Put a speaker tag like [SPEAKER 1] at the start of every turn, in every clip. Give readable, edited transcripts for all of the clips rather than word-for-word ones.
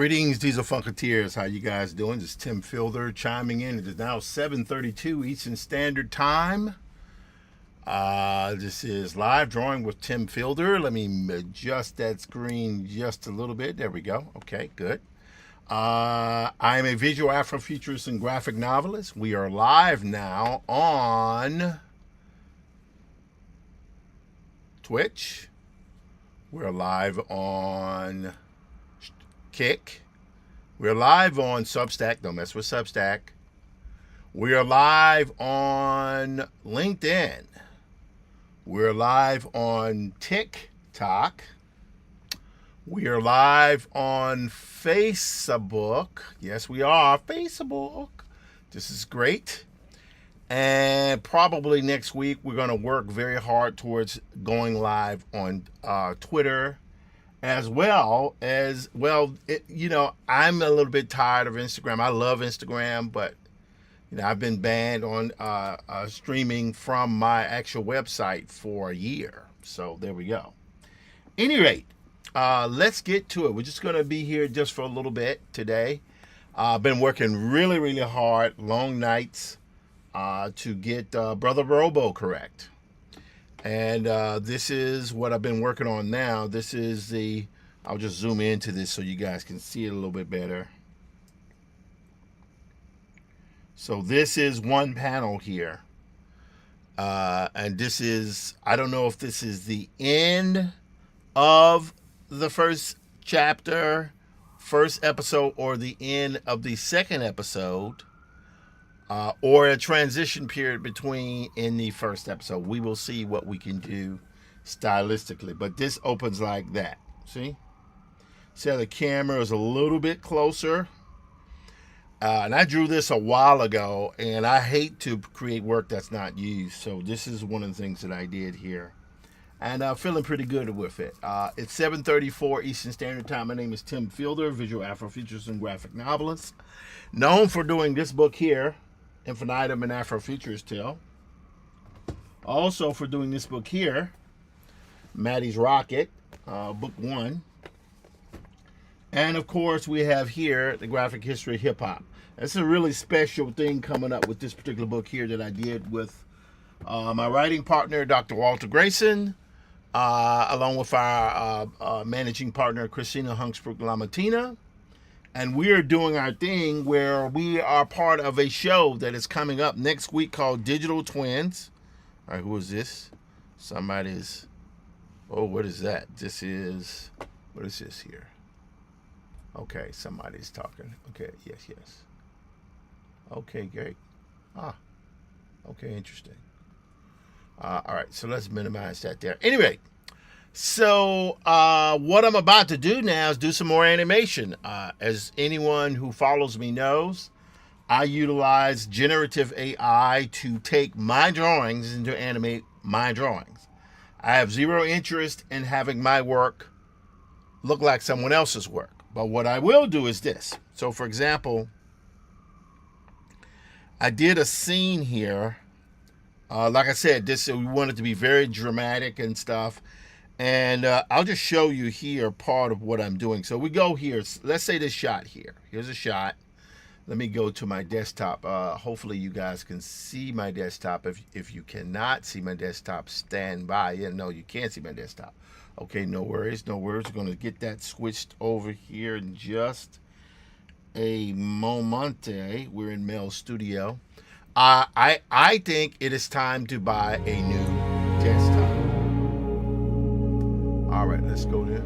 [SPEAKER 1] Greetings, Diesel Funketeers. How you guys doing? This is Tim Fielder chiming in. It is now 7:32 Eastern Standard Time. This is live drawing with Tim Fielder. Let me adjust that screen just a little bit. There we go. Okay, good. I am a visual Afrofuturist and graphic novelist. We are live now on Twitch. We're live on Kick. We're live on Substack. Don't mess with Substack. We are live on LinkedIn. We're live on TikTok. We are live on Facebook. Yes, we are. Facebook. This is great. And probably next week, we're going to work very hard towards going live on Twitter, as well as, I'm a little bit tired of Instagram. I love Instagram, but, I've been banned on streaming from my actual website for a year. So there we go. Any rate, let's get to it. We're just going to be here just for a little bit today. I've been working really, really hard, long nights, to get Brother Robo correct. And this is what I've been working on now. This is I'll just zoom into this so you guys can see it a little bit better. So this is one panel here. And this is, I don't know if this is the end of the first chapter, first episode, or the end of the second episode. Or a transition period between in the first episode. We will see what we can do stylistically. But this opens like that. See? See how the camera is a little bit closer? And I drew this a while ago, and I hate to create work that's not used. So this is one of the things that I did here. And I'm feeling pretty good with it. It's 7:34 Eastern Standard Time. My name is Tim Fielder, visual Afrofuturist and graphic novelist. Known for doing this book here, Infinitum and Afrofuturist Tale. Also for doing this book here, Maddie's Rocket, book 1. And of course we have here the graphic history of hip hop. It's a really special thing coming up with this particular book here that I did with my writing partner, Dr. Walter Grayson, along with our managing partner, Christina Hunksbrook-Lamartina. And we are doing our thing where we are part of a show that is coming up next week called Digital Twins. All right, who is this? Somebody's, what is that? What is this here? Okay, somebody's talking. Okay, yes. Okay, great. Okay, interesting. All right, so let's minimize that there. Anyway. So what I'm about to do now is do some more animation. As anyone who follows me knows, I utilize generative AI to take my drawings and to animate my drawings. I have zero interest in having my work look like someone else's work. But what I will do is this. So for example, I did a scene here. Like I said, we want it to be very dramatic and stuff. And I'll just show you here part of what I'm doing. So we go here. Let's say this shot here. Here's a shot. Let me go to my desktop. Hopefully you guys can see my desktop. If you cannot see my desktop, stand by. Yeah, no, you can't see my desktop. Okay, no worries. We're going to get that switched over here in just a moment. We're in Mel Studio. I think it is time to buy a new desktop. All right, let's go there.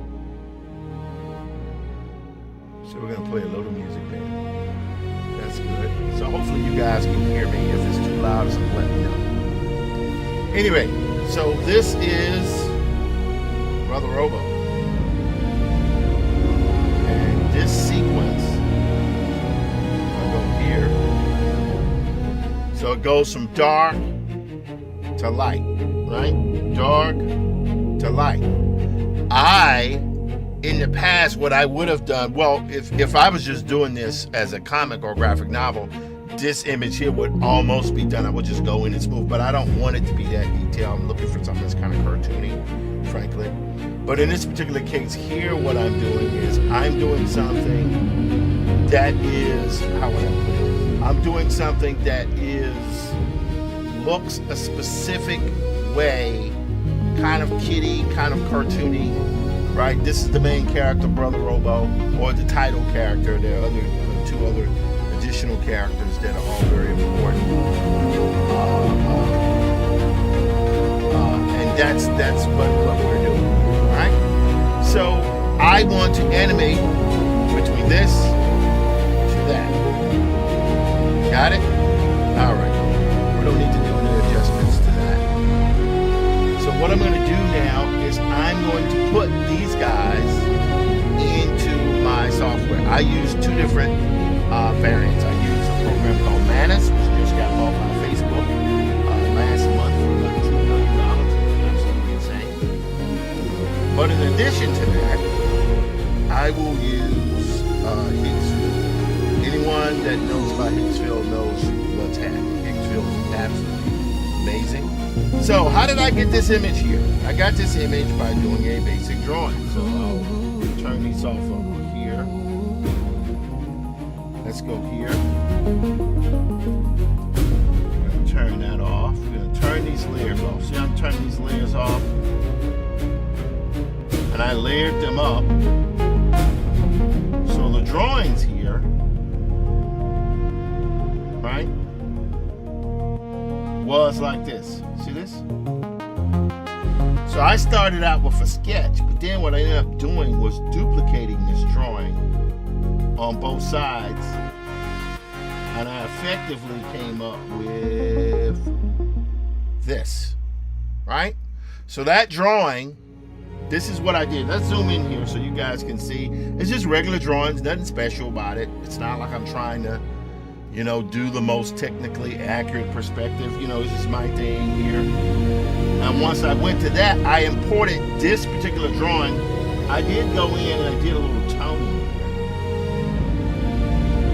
[SPEAKER 1] So we're gonna play a load of music there. That's good. So hopefully you guys can hear me. If it's too loud, so let me know. Anyway, so this is Brother Robo. And this sequence, I'll go here. So it goes from dark to light, right? Dark to light. In the past, what I would have done, if I was just doing this as a comic or graphic novel, this image here would almost be done. I would just go in and smooth, but I don't want it to be that detailed. I'm looking for something that's kind of cartoony, frankly. But in this particular case here, what I'm doing is I'm doing something that is, how would I put it? I'm doing something that looks a specific way, kind of kiddie, kind of cartoony, right? This is the main character, Brother Robo, or the title character. There are two other additional characters that are all very important. And that's what we're doing, right? So I want to animate between this to that. Got it? All right. We don't need to do any adjustments to that. So what I'm going to do now is I'm going to put these guys into my software. I use two different variants. I use a program called Manus, which just got bought by Facebook last month for about $2 million. Absolutely insane. But in addition to that, I will use Higgsville. Anyone that knows about Higgsville knows what's happening. Higgsville is absolutely amazing. So how did I get this image here? I got this image by doing a basic drawing. So I'll turn these off over here. Let's go here. We're going to turn that off. We're going to turn these layers off. See, I'm turning these layers off. And I layered them up. So the drawings here, right, was like this. See this? So I started out with a sketch, but then what I ended up doing was duplicating this drawing on both sides, and I effectively came up with this, right? So that drawing, this is what I did. Let's zoom in here so you guys can see. It's just regular drawings, nothing special about it. It's not like I'm trying to, do the most technically accurate perspective. It's just my thing here. And once I went to that, I imported this particular drawing. I did go in and I did a little toning here.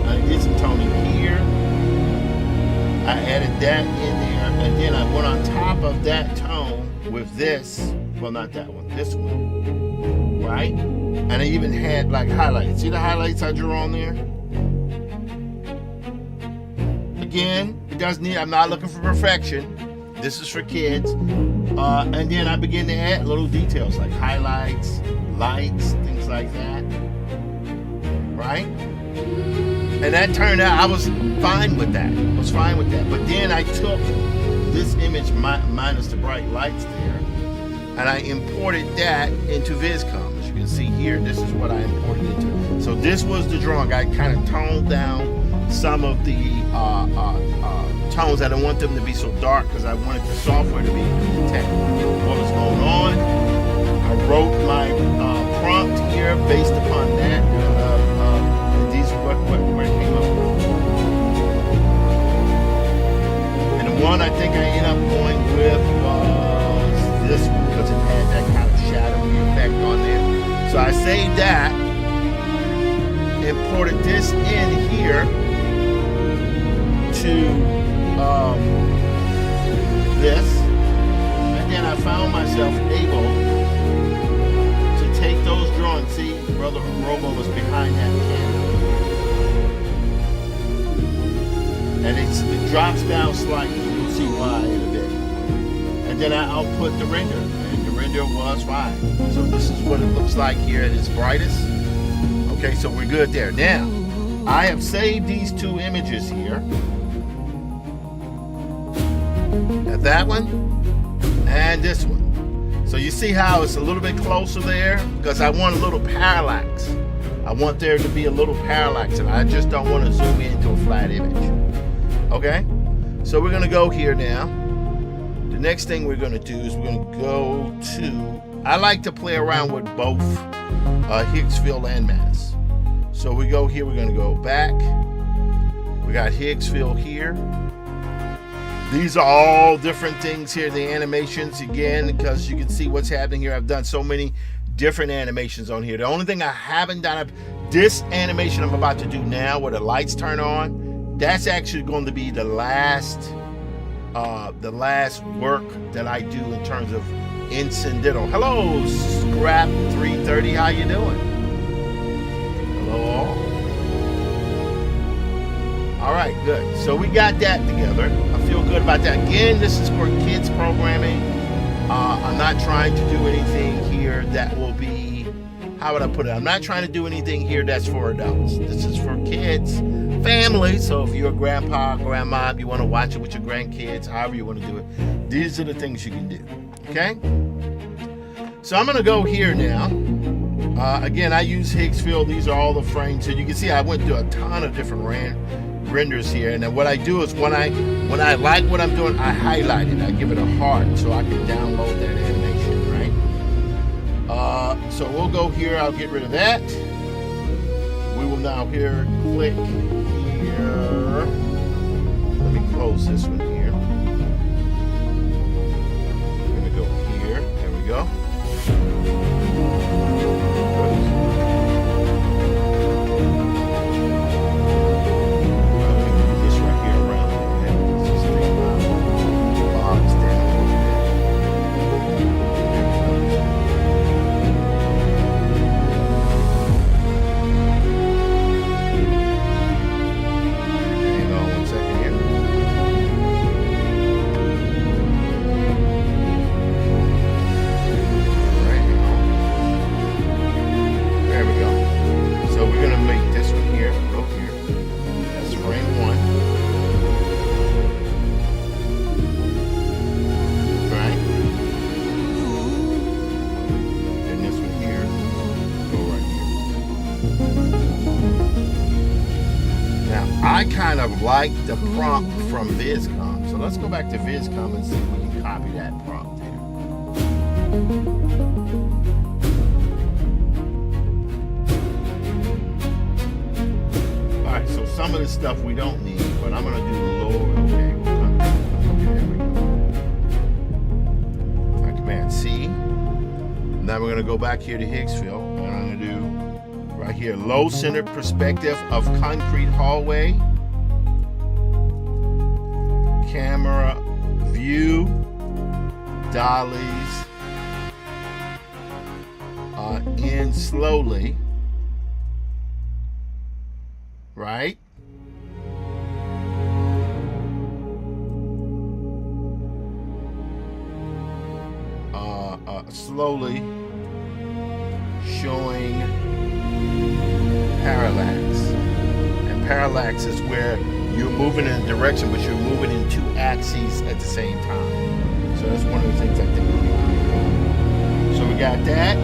[SPEAKER 1] I did some toning here. I added that in there, and then I went on top of that tone with this. Well, not that one, this one, right? And I even had like highlights. See the highlights I drew on there? Again, it doesn't need, I'm not looking for perfection. This is for kids. And then I begin to add little details like highlights, lights, things like that, right? And that turned out, I was fine with that. But then I took this image minus the bright lights there, and I imported that into VizCom. As you can see here, this is what I imported into. So this was the drawing. I kind of toned down some of the tones. I didn't want them to be so dark because I wanted the software to be able to detect what was going on. I wrote my prompt here based upon that. These are where it came up with. And the one I think I ended up going with was this one because it had that kind of shadowy effect on there. So I saved that, imported this in here to this, and then I found myself able to take those drawings. See, Brother Robo was behind that camera, and it drops down slightly. You'll see why in a bit. And then I output the render, and the render was fine. So this is what it looks like here at its brightest. Okay, so we're good there. Now, I have saved these two images here. That one and this one. So you see how it's a little bit closer there because I want a little parallax. I want there to be a little parallax, and I just don't want to zoom into a flat image. Okay, so we're going to go here now. The next thing we're going to do is we're going to go to, I like to play around with both Higgsville and Manus. So we go here, we're going to go back. We got Higgsville here. These are all different things here, the animations, again, because you can see what's happening here. I've done so many different animations on here. The only thing I haven't done, this animation I'm about to do now where the lights turn on, that's actually going to be the last work that I do in terms of incidental. Hello, Scrap 330. How you doing? Hello, all. All right, good. So we got that together. I feel good about that. Again, this is for kids programming. I'm not trying to do anything here that will be, how would I put it? I'm not trying to do anything here that's for adults. This is for kids, family. So if you're a grandpa, grandma, you want to watch it with your grandkids, however you want to do it, these are the things you can do. Okay? So I'm going to go here now. Again, I use Higgsfield. These are all the frames. So you can see I went through a ton of different renders here. And then what I do is when I like what I'm doing, I highlight it. I give it a heart so I can download that animation, right? So we'll go here. I'll get rid of that. We will now here click here. Let me close this one here. I'm going to go here. There we go. I kind of like the prompt from VizCom. So let's go back to VizCom and see if we can copy that prompt there. All right, so some of the stuff we don't need, but I'm going to do lower. Okay, we'll come. Okay, there we go. All right, Command C. Now we're going to go back here to Higgsfield, and I'm going to do right here, low center perspective of concrete hallway. Camera view, dollies, in slowly, right? Slowly showing parallax, and parallax is where you're moving in a direction, but you're moving in two axes at the same time. So that's one of the things I think we need. So we got that.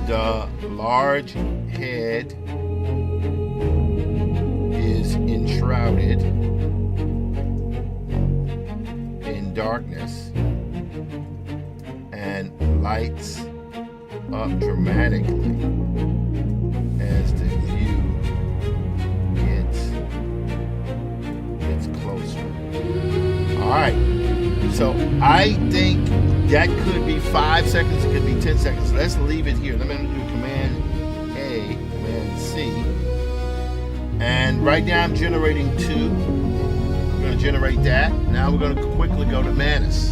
[SPEAKER 1] The large head is enshrouded in darkness and lights up dramatically as the view gets closer. All right, so I think that could be 5 seconds, it could be 10 seconds. Let's leave it here. Let me do Command A, Command C, and right now I'm generating 2. I'm going to generate that. Now we're going to quickly go to Manus.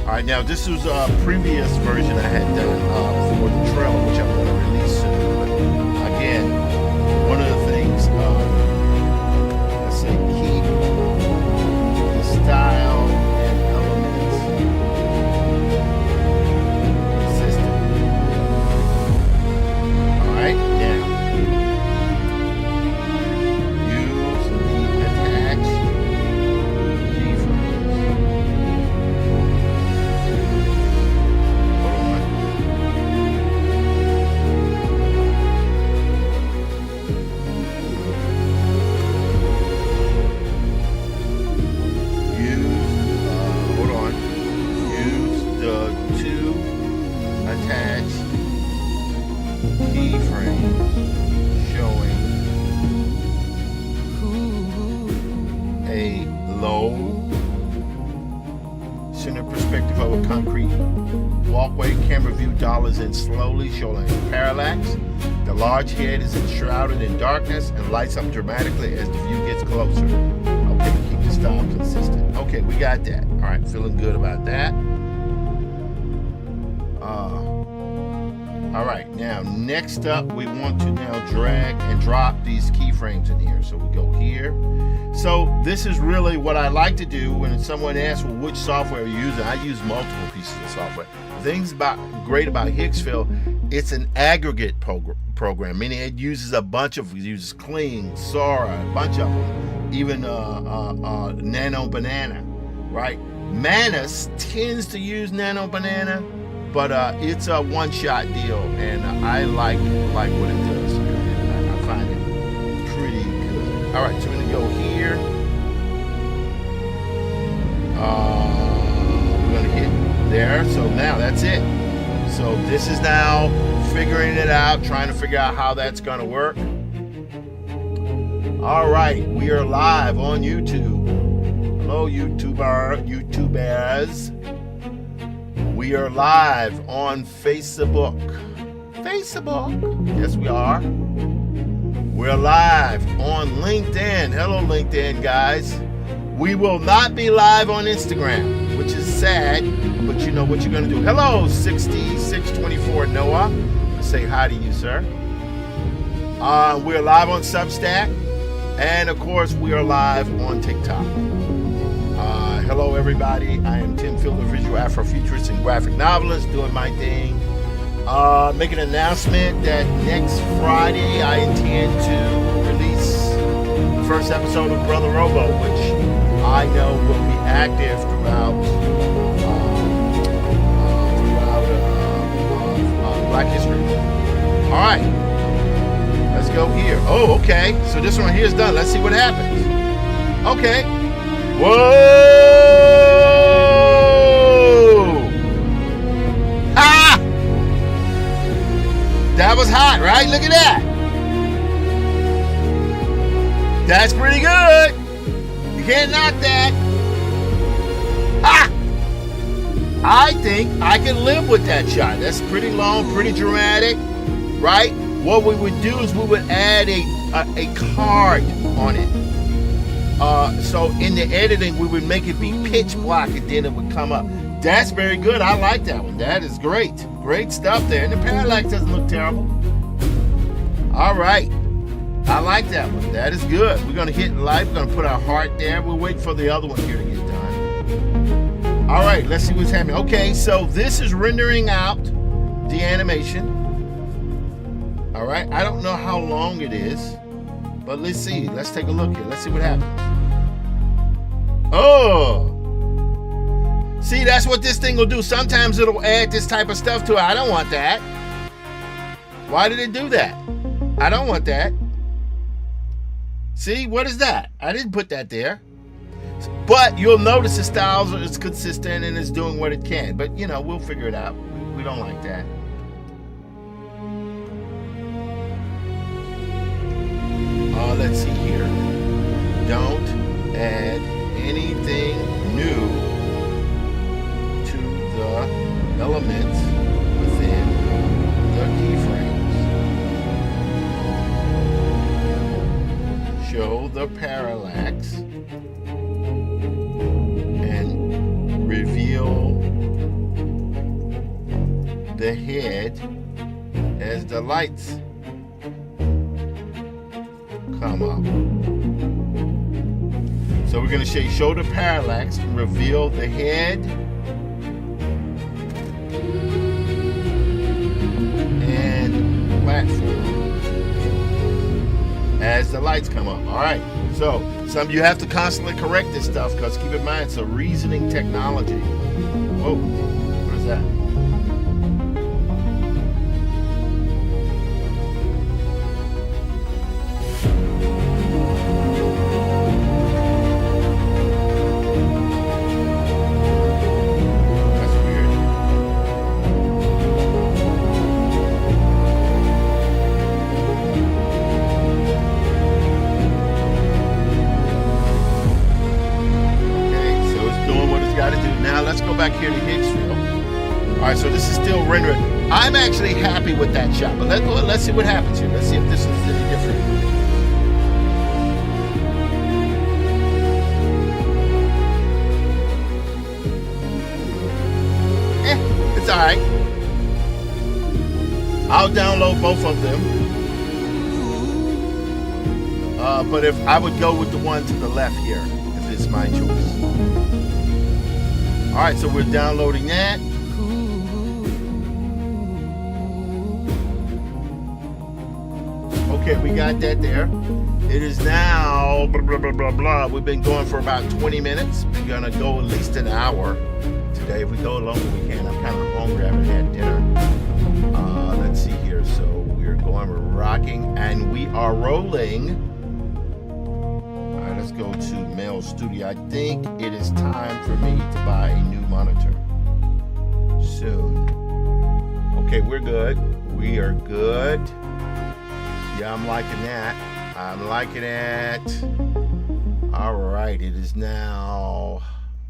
[SPEAKER 1] All right, now this was a previous version I had done for the trailer, which I'm going to release soon. But again, one of the things, let's say keep the style and elements consistent. All right, now use the attach keyframes. Center perspective of a concrete walkway, camera view, dollars in slowly, showing parallax. The large head is enshrouded in darkness and lights up dramatically as the view gets closer. Okay, keep the style consistent. Okay, we got that. All right, feeling good about that. All right, now next up, we want to now drag and drop these keyframes in here. So we go here. So this is really what I like to do when someone asks, well, which software are you using? I use multiple pieces of software. The thing's great about Hicksville, it's an aggregate program, meaning it uses it uses Kling, Sora, a bunch of them, even Nano Banana, right? Manus tends to use Nano Banana, but it's a one-shot deal, and I like what it does. I find it pretty good. All right, so we're gonna go here. We're gonna hit there. So now that's it. So this is now figuring it out, trying to figure out how that's gonna work. All right, we are live on YouTube. Hello, YouTubers. We are live on Facebook. Yes, we are. We're live on LinkedIn. Hello, LinkedIn, guys. We will not be live on Instagram, which is sad, but you know what you're going to do. Hello, 6624 Noah. Say hi to you, sir. We're live on Substack. And, of course, we are live on TikTok. Hello, everybody. I am Tim Fielder, visual Afrofuturist and graphic novelist, doing my thing. Make an announcement that next Friday I intend to release the first episode of Brother Robo, which I know will be active throughout Black History Month. All right, let's go here. Oh, okay. So this one here is done. Let's see what happens. Okay. Whoa! Ah! That was hot, right? Look at that. That's pretty good. You can't knock that. Ah! I think I can live with that shot. That's pretty long, pretty dramatic, right? What we would do is we would add a card on it. So in the editing, we would make it be pitch black and then it would come up. That's very good. I like that one. That is great. Great stuff there. And the parallax doesn't look terrible. All right. I like that one. That is good. We're going to hit light. We're going to put our heart there. We'll wait for the other one here to get done. All right. Let's see what's happening. Okay. So this is rendering out the animation. All right. I don't know how long it is, but let's see. Let's take a look here. Let's see what happens. Oh, see, that's what this thing will do. Sometimes it'll add this type of stuff to it. I don't want that. Why did it do that? I don't want that. See, what is that? I didn't put that there. But you'll notice the styles is consistent and it's doing what it can. But, you know, we'll figure it out. We don't like that. Let's see here. Don't add anything new to the elements within the keyframes. Show the parallax and reveal the head as the lights come up. So we're going to say show the parallax, reveal the head, and platform as the lights come up. All right. So you have to constantly correct this stuff because keep in mind it's a reasoning technology. Whoa, what is that? Back here to Hicksville. All right, so this is still rendering. I'm actually happy with that shot, but let's see what happens here. Let's see if this is any different. It's all right. I'll download both of them. But if I would go with the one to the left here, if it's my choice. All right, so we're downloading that. Okay, we got that there. It is now blah, blah, blah, blah, blah. We've been going for about 20 minutes. We're gonna go at least an hour today. If we go longer, we can. I'm kind of hungry after that dinner. Let's see here. So we're going, we're rocking, and we are rolling. All right, let's go to Mail Studio. I think it is time for me to buy a new monitor soon. Okay, we're good. We are good. Yeah, I'm liking that. I'm liking it. All right, it is now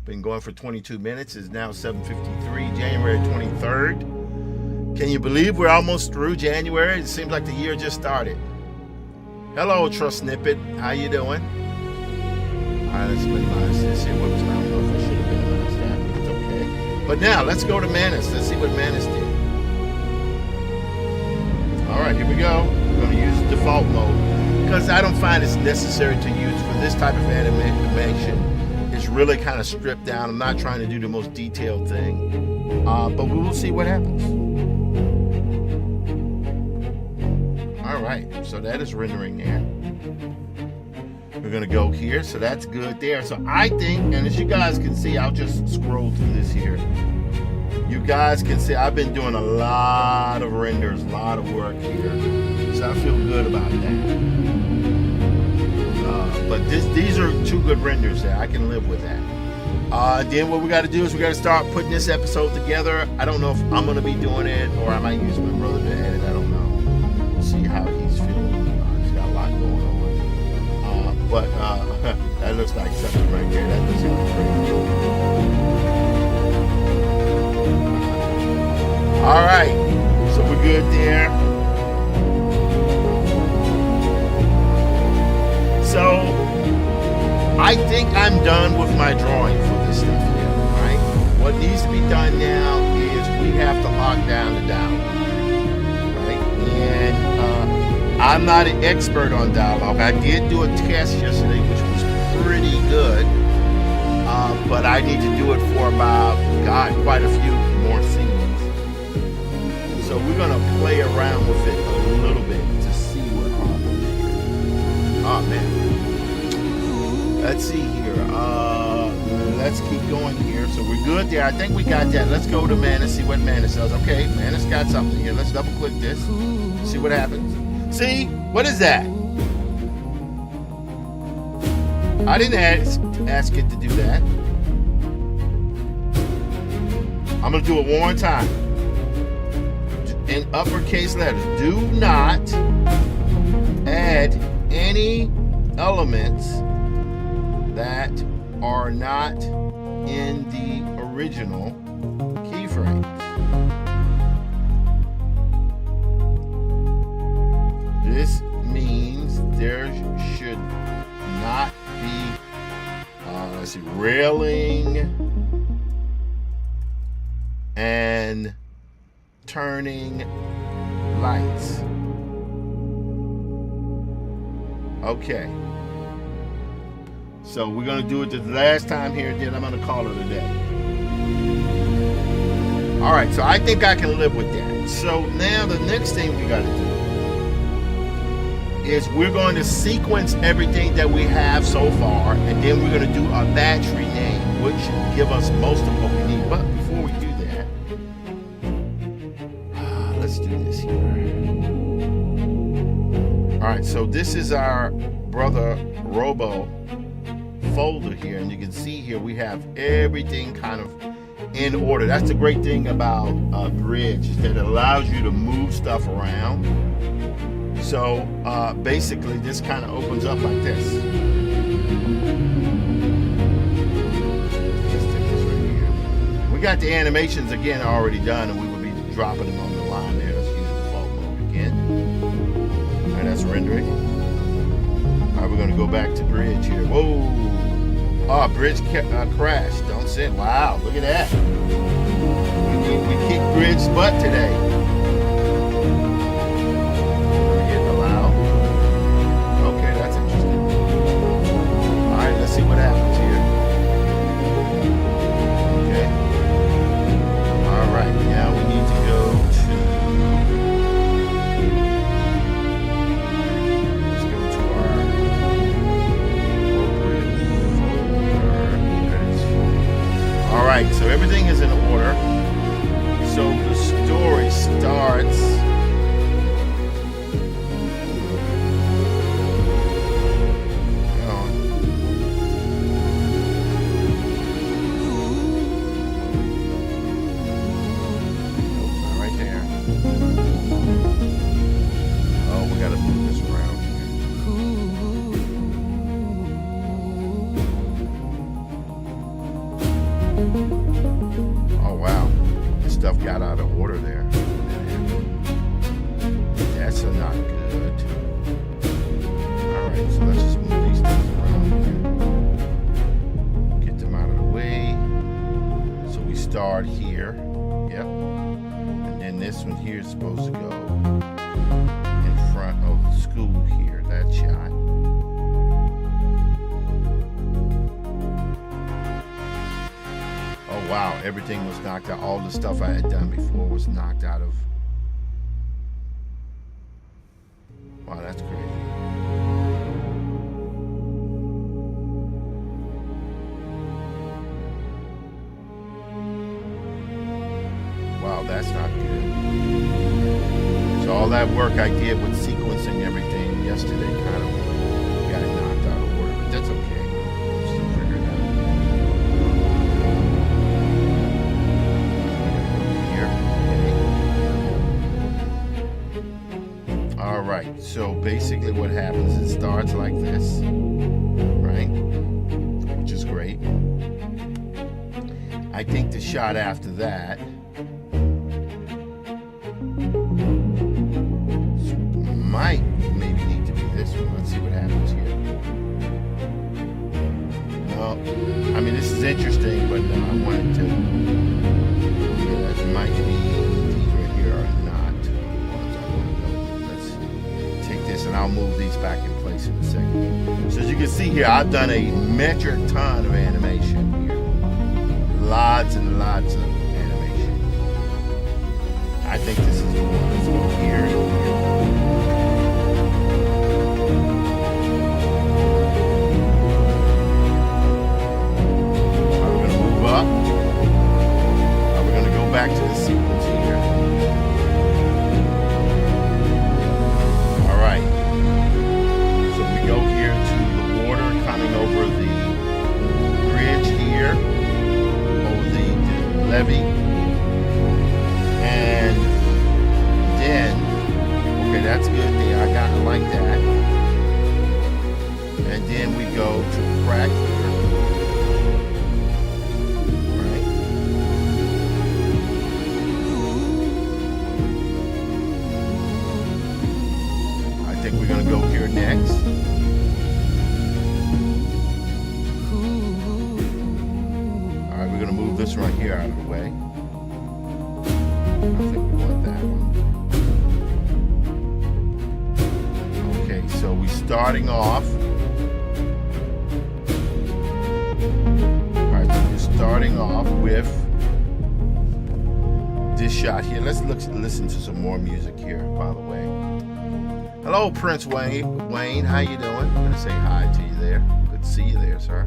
[SPEAKER 1] been going for 22 minutes. It's now 7:53, January 23rd. Can you believe we're almost through January? It seems like the year just started. Hello, Trust Snippet. How you doing? All right, let's minimize this here. Whoops, I don't know if I should have minimized that, but it's okay. But now, let's go to Manus. Let's see what Manus did. All right, here we go. We're going to use default mode because I don't find it's necessary to use for this type of animation. It's really kind of stripped down. I'm not trying to do the most detailed thing, but we will see what happens. All right, so that is rendering there. We're going to go here, so that's good there. So I think, and as you guys can see, I'll just scroll through this here. You guys can see I've been doing a lot of renders, a lot of work here. So I feel good about that. But these are two good renders there. I can live with that. Then what we got to do is we got to start putting this episode together. I don't know if I'm going to be doing it or I might use my brother to edit. I don't know. We'll see how he's feeling. He's got a lot going on. But that looks like something right there. That looks like crazy. All right, so we're good there. So I think I'm done with my drawing for this stuff here, right? What needs to be done now is we have to lock down the dialogue, right? And I'm not an expert on dialogue. I did do a test yesterday, which was pretty good, but I need to do it for about, quite a few more scenes. So we're going to play around with it a little bit to see what happens here. Oh, man. Let's see here. Let's keep going here. So we're good there. I think we got that. Let's go to Manus, see what Manus does. Okay, Manus got something here. Let's double click this. See what happens. See? What is that? I didn't ask it to do that. I'm going to do it one more time. In uppercase letters, do not add any elements that are not in the original keyframes. This means there should not be, railing and turning lights. Okay. So we're going to do it the last time here, then I'm going to call it a day. All right, so I think I can live with that. So now the next thing we got to do is we're going to sequence everything that we have so far, and then we're going to do a batch rename, which should give us most of what we need. But before we do that, let's do this here. All right, so this is our Brother Robo folder here, and you can see here we have everything kind of in order. That's the great thing about Bridge, is that it allows you to move stuff around. So basically this kind of opens up like this. Let's take this right here. We got the animations again already done, and we will be dropping them on the line. just rendering. All right, we're gonna go back to bridge here. Whoa! Oh, bridge crashed. Don't send. Wow, look at that. We kicked bridge's butt today. We're getting allowed. Okay, that's interesting. All right, let's see what happens here. Okay. All right, now we need to go to. Let's go to our appropriate folder. All right, so everything is in order. So the story starts. Oh wow, this stuff got out of order there. That's not good. Alright, so let's just move these things around here. Get them out of the way. So we start here. Yep. And then this one here is supposed to go in front of the school here. That shot. Wow, everything was knocked out. All the stuff I had done before was knocked out of. Wow, that's crazy. Wow, that's not good. So all that work I did with sequencing everything yesterday kind of got knocked out of order, but that's okay. We'll still figure it out. Alright, so basically what happens is it starts like this, right? Which is great. I think the shot after that might maybe need to be this one. Let's see what happens here. No, I mean this is interesting, but I wanted to. Yeah, this might be. And I'll move these back in place in a second. So as you can see here, I've done a metric ton of animation here. Lots and lots of animation. I think this is the one. Let's go here. We're going to move up. We're going to go back to the sequence here. Over the bridge here, over the levee, and then, okay, that's good there. I got it like that. And then we go to the crack here, right? I think we're gonna go here next. This right here out of the way. I think we want that one. Okay, so we're starting off. Alright, so we're starting off with this shot here. Let's listen to some more music here, by the way. Hello, Prince Wayne. Wayne, how you doing? I'm gonna say hi to you there. Good to see you there, sir.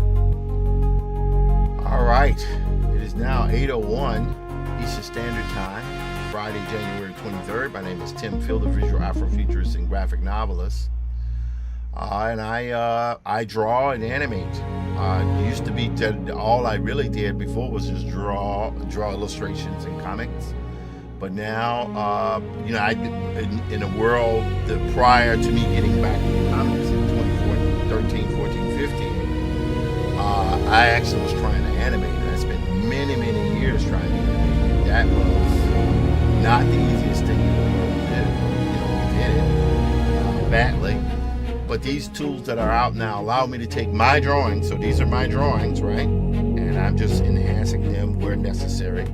[SPEAKER 1] Alright. It is now 8:01 Eastern Standard Time, Friday, January 23rd. My name is Tim Field, the visual Afrofuturist and graphic novelist. And I draw and animate. Used to be all I really did before was just draw illustrations and comics. But now, in a world that prior to me getting back into comics in 2013, 14, 15, I actually was trying to animate. And I spent many years trying to animate. That was not the easiest thing in the world to do. We did it. badly. But these tools that are out now allow me to take my drawings. So these are my drawings, right? And I'm just enhancing them where necessary,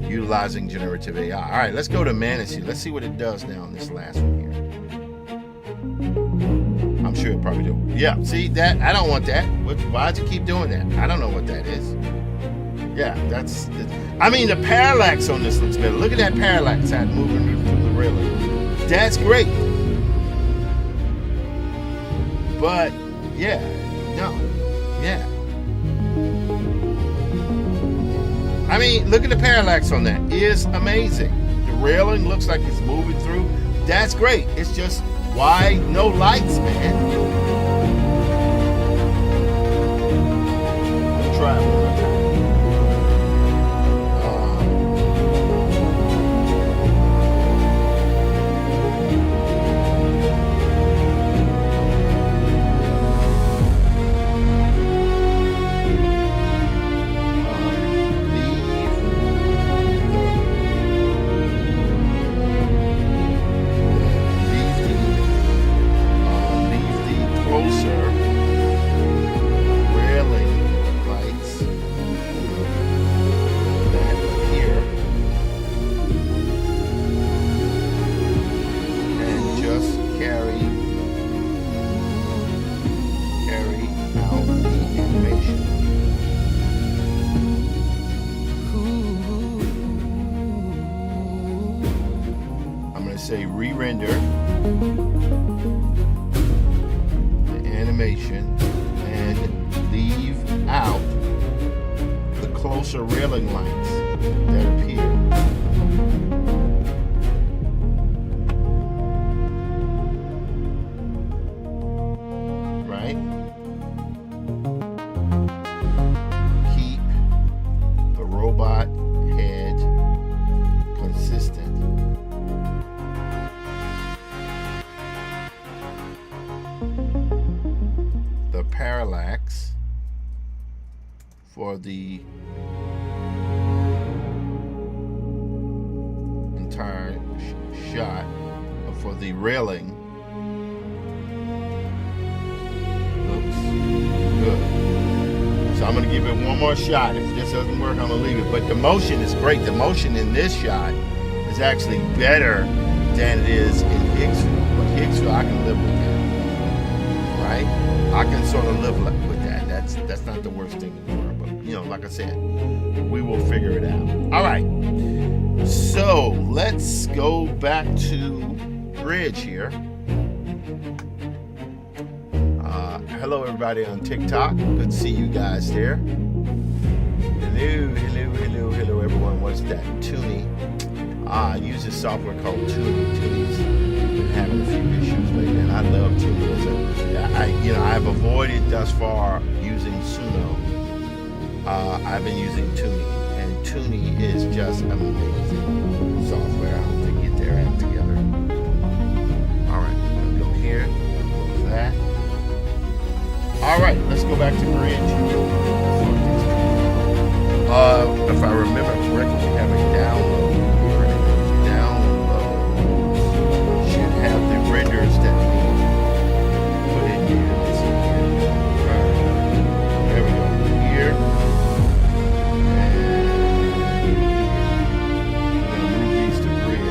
[SPEAKER 1] utilizing generative AI. All right, let's go to Manasy. Let's see what it does now in this last one here. I'm sure it'll probably do. Yeah, see that? I don't want that. Why'd you keep doing that? I don't know what that is. Yeah, I mean, the parallax on this looks better. Look at that parallax side moving through the railing. That's great. But, yeah, no, yeah. I mean, look at the parallax on that. It's amazing. The railing looks like it's moving through. That's great. It's just, why no lights, man? Let's try it one more time. Say re-render the animation and leave out the closer railing lights that appear. Right? Keep the robot head consistent. Parallax for the entire shot, for the railing, looks good. So I'm going to give it one more shot. If this doesn't work, I'm going to leave it. But the motion is great. The motion in this shot is actually better than it is in Higgsville. But Higgsville, I can live with that. Right? I can sort of live with that. That's not the worst thing in the world. But, you know, like I said, we will figure it out. All right. So let's go back to Bridge here. Hello, everybody on TikTok. Good to see you guys there. Hello, everyone. What's that? Toonie. I use this software called Toonie. Toonie's been having a few issues lately, and I love Toonie. I've avoided thus far using Suno. I've been using Toonie, and Toonie is just amazing software. I hope they get their act together. All right, I'm gonna go here, close that. All right, let's go back to Bridge. If I remember correctly, we have a download. Download should have the renders that we put in here. Let's see here. There we go. Here. And I'm going to move these to Bridge.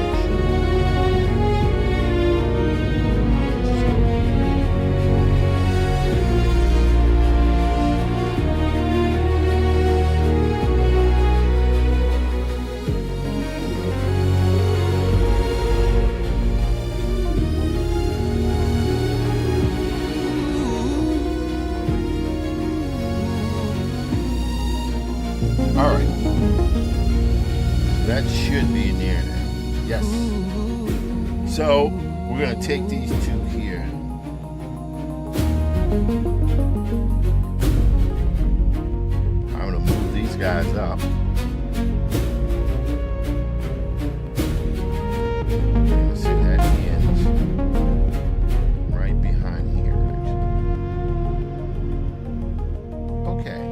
[SPEAKER 1] All right, that should be in there now. Yes. So we're gonna take these two here. I'm gonna move these guys up. Let's see, that ends right behind here, actually. Okay.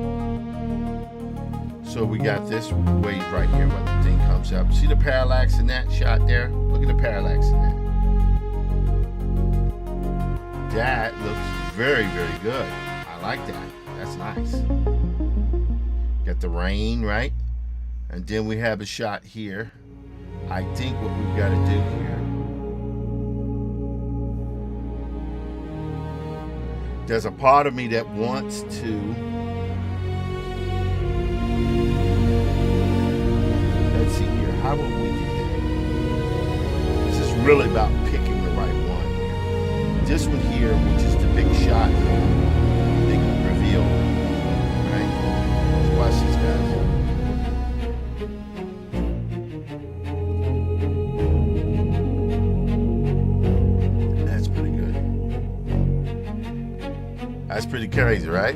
[SPEAKER 1] So we got this wave right here when the thing comes up. See the parallax in that shot there? Look at the parallax in that. That looks very, very good. I like that. That's nice. Got the rain, right? And then we have a shot here. I think what we've got to do here. There's a part of me that wants to. Let's see here. How will we do that? This is really about picking the right one here. This one here, which is the big shot, big reveal. Right? Let's watch these guys. That's pretty good. That's pretty crazy, right?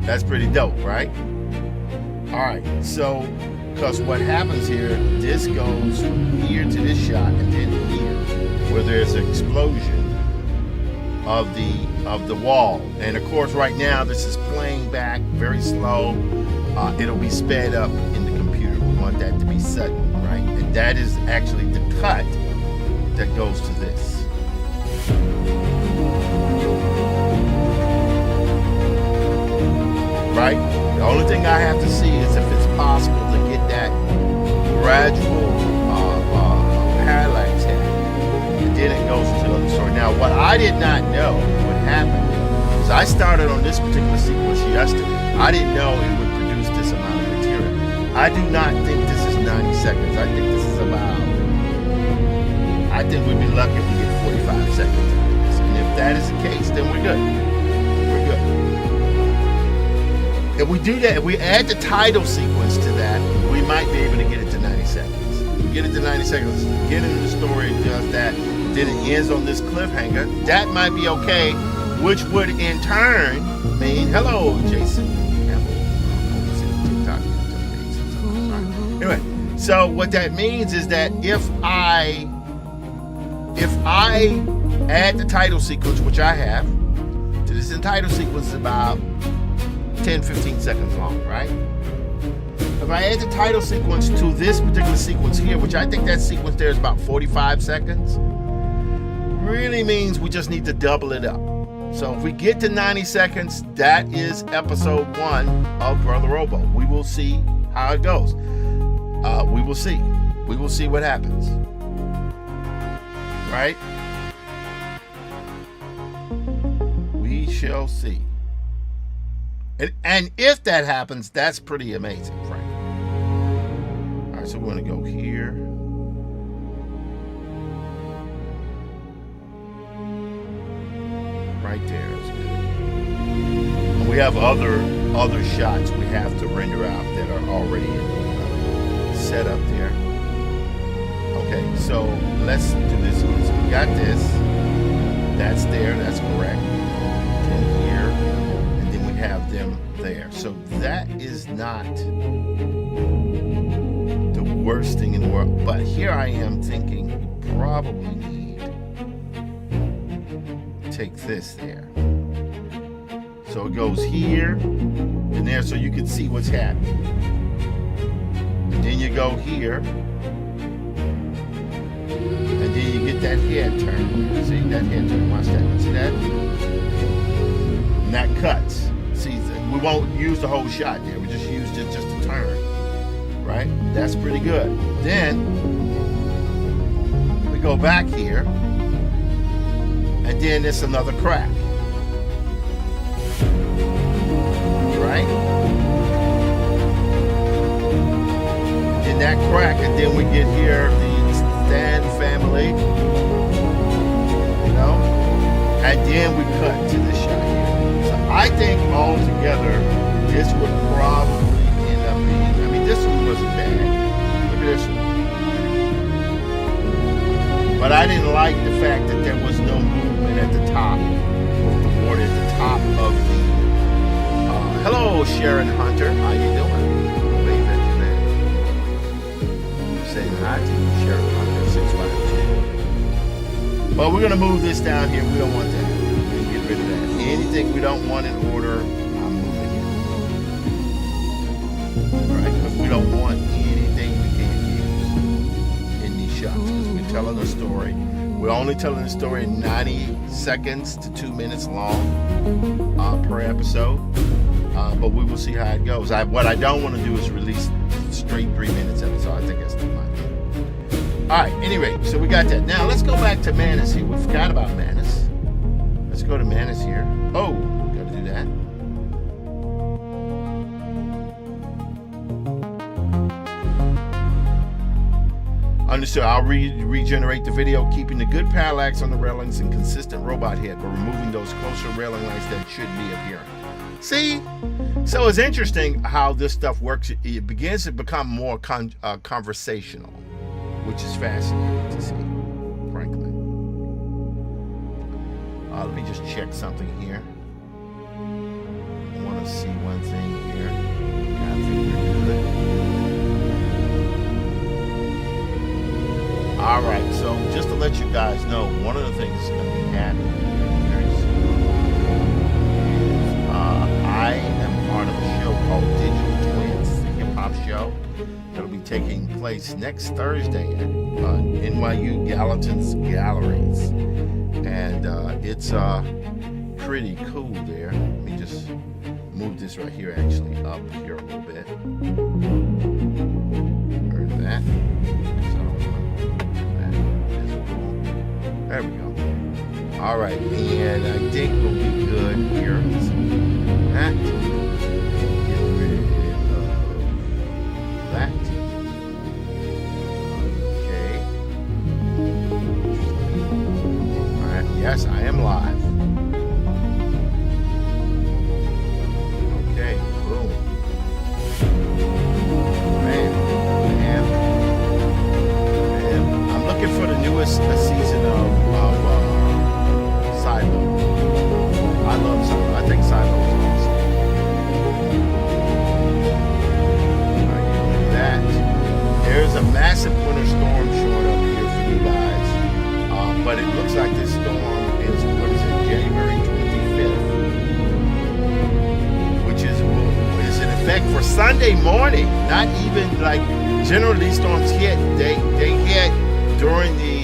[SPEAKER 1] That's pretty dope, right? All right, so because what happens here, this goes from here to this shot and then here, where there's an explosion of the wall. And of course, right now this is playing back very slow. It'll be sped up in the computer. We want that to be sudden, right? And that is actually the cut that goes to this. Right? The only thing I have to see is if it's possible to get that gradual parallax in, and then it goes to the other story. Now, what I did not know would happen is I started on this particular sequence yesterday. I didn't know it would produce this amount of material. I do not think this is 90 seconds. I think this is about, I think we'd be lucky if we get 45 seconds out of this. And if that is the case, then we're good. We're good. If we do that, if we add the title sequence to that, we might be able to get it to 90 seconds. We get it to 90 seconds, get into the story, does that, then it ends on this cliffhanger. That might be okay, which would in turn mean, hello, Jason. Anyway, so what that means is that if I add the title sequence, which I have, to this title sequence is about 10-15 seconds long, right? If I add the title sequence to this particular sequence here, which I think that sequence there is about 45 seconds, really means we just need to double it up. So if we get to 90 seconds, that is episode 1 of Brother Robo. We will see how it goes. We will see. We will see what happens. Right? We shall see. And if that happens, that's pretty amazing, frankly. All right, so we're going to go here. Right there is good. And we have other shots we have to render out that are already set up there. Okay, so let's do this one. So we got this. That's there. That's correct. And here. And then we have them there. So that is not the worst thing in the world. But here I am thinking we probably need to take this there. So it goes here and there so you can see what's happening. And then you go here. And then you get that head turn. See that head turn? Watch that. See that? And that cuts. See, we won't use the whole shot there. We just used it just to turn. Right? That's pretty good. Then we go back here. And then it's another crack. Right? And that crack, and then we get here the Stan family. You know? And then we cut to the shot here. So I think altogether this would probably end up being, I mean, this one wasn't bad. Look at this one. But I didn't like the fact that there was no movement at the top of the water, at the top of the hello, Sharon Hunter. How you doing? Wave at you there. Saying hi to you, Sharon Hunter, 652. But we're going to move this down here. We don't want that. We're going to get rid of that. Anything we don't want in order, I'm moving it. All right, we don't want anything we can't use in these shots because we're telling a story. We're only telling the story 90 seconds to 2 minutes long per episode. But we will see how it goes. What I don't want to do is release straight 3 minutes episode. I think that's too much. All right, anyway, so we got that. Now let's go back to Manus here. We forgot about Manus. Let's go to Manus here. Oh, got to do that. Understood. I'll regenerate the video, keeping the good parallax on the railings and consistent robot head, but removing those closer railing lights that should be appearing. See? So it's interesting how this stuff works. It begins to become more conversational, which is fascinating to see, frankly. Let me just check something here. I want to see one thing here. I think we're good. All right, so just to let you guys know, one of the things that's going to be happening here very soon is I am part of a show called Digital Twins, a hip-hop show that'll be taking place next Thursday at NYU Gallatin's Galleries. And it's pretty cool there. Let me just move this right here, actually, up here a little bit. Or that. There we go. All right, and I think we'll be good here. So that. Get rid of that. Okay. All right. Yes, I am live. Okay. Boom. Man. I'm looking for the newest season of Silo. I love Silo. I think Silo is awesome. Alright, look at that. There's a massive winter storm showing up here for you guys. But it looks like this storm is, January 25th. Which is in effect for Sunday morning. Not even like generally these storms hit. They hit during the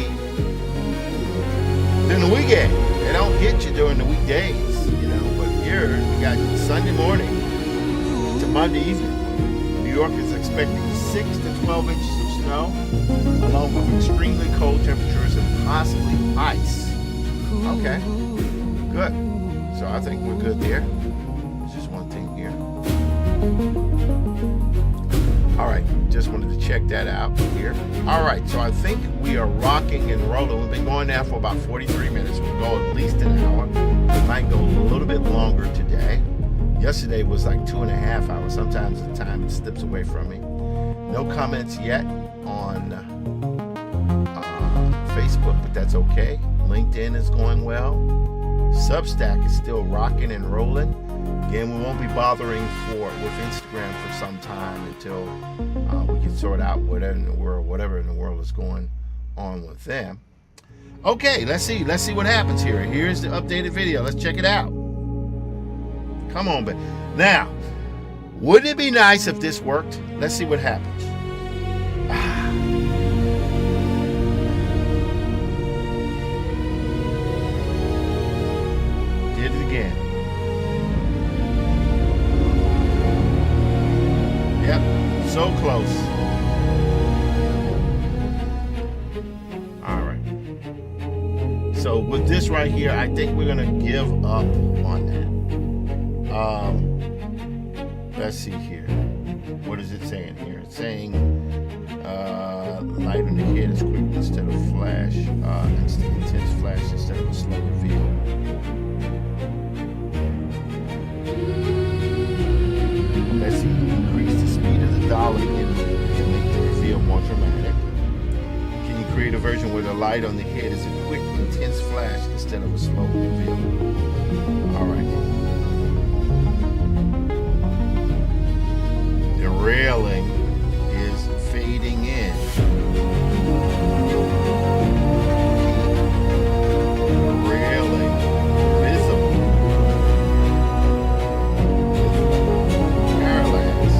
[SPEAKER 1] weekend. They don't get you during the weekdays, but here we got Sunday morning to Monday evening. New York is expecting 6 to 12 inches of snow, along with extremely cold temperatures and possibly ice. Okay, good. So I think we're good there. There's just one thing here. All right, just wanted to check that out here. All right, so I think we are rocking and rolling. We've been going now for about 43 minutes. We'll go at least an hour. We might go a little bit longer today. Yesterday was like 2.5 hours. Sometimes the time slips away from me. No comments yet on Facebook, but that's okay. LinkedIn is going well. Substack is still rocking and rolling. Again, we won't be bothering with Instagram for some time until we can sort out whatever in the world is going on with them. Okay, let's see what happens here. Here's the updated video. Let's check it out. Come on, but now, wouldn't it be nice if this worked? Let's see what happens. Did it again. Yep, so close. All right. So with this right here, I think we're gonna give up on that. Let's see here. What is it saying here? It's saying light on the head is quick instead of flash, intense flash instead of a slow reveal. Let's see. Increase the speed of the dolly to make the reveal more dramatic. Can you create a version where the light on the head is a quick, intense flash instead of a slow reveal? All right. The railing is fading in. The railing visible. Parallax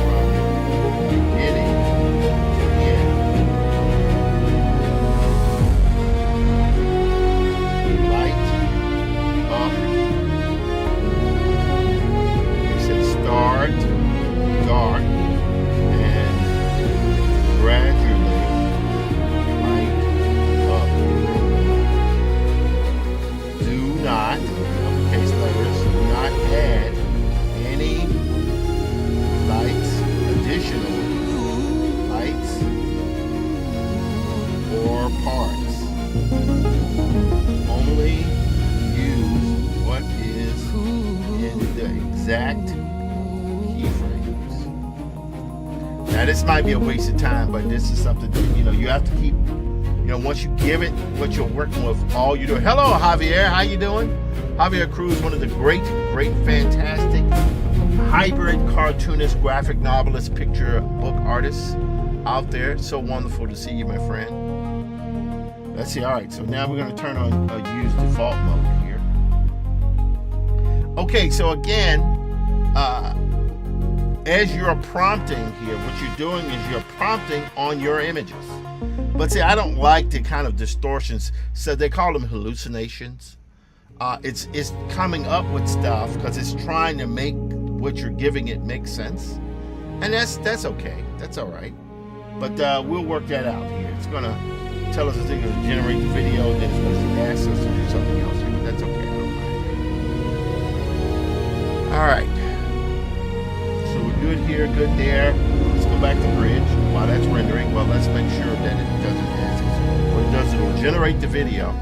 [SPEAKER 1] from exact keyframes. Now this might be a waste of time, but this is something that, you have to keep, once you give it what you're working with, all you do. Hello, Javier, how you doing? Javier Cruz, one of the great, fantastic hybrid cartoonist, graphic novelist, picture book artists out there. So wonderful to see you, my friend. Let's see. All right, so now we're going to turn on use default mode here. Okay, so again, as you're prompting here, what you're doing is you're prompting on your images. But see, I don't like the kind of distortions, so they call them hallucinations. It's coming up with stuff because it's trying to make what you're giving it make sense, and that's okay. That's all right. But we'll work that out here. It's gonna tell us it's going to generate the video, then it's going to ask us to do something else here. But that's okay. I don't mind. All right. So we're good here, good there. Let's go back to bridge. While that's rendering, well, let's make sure that it doesn't ask us. What it does, it will generate the video.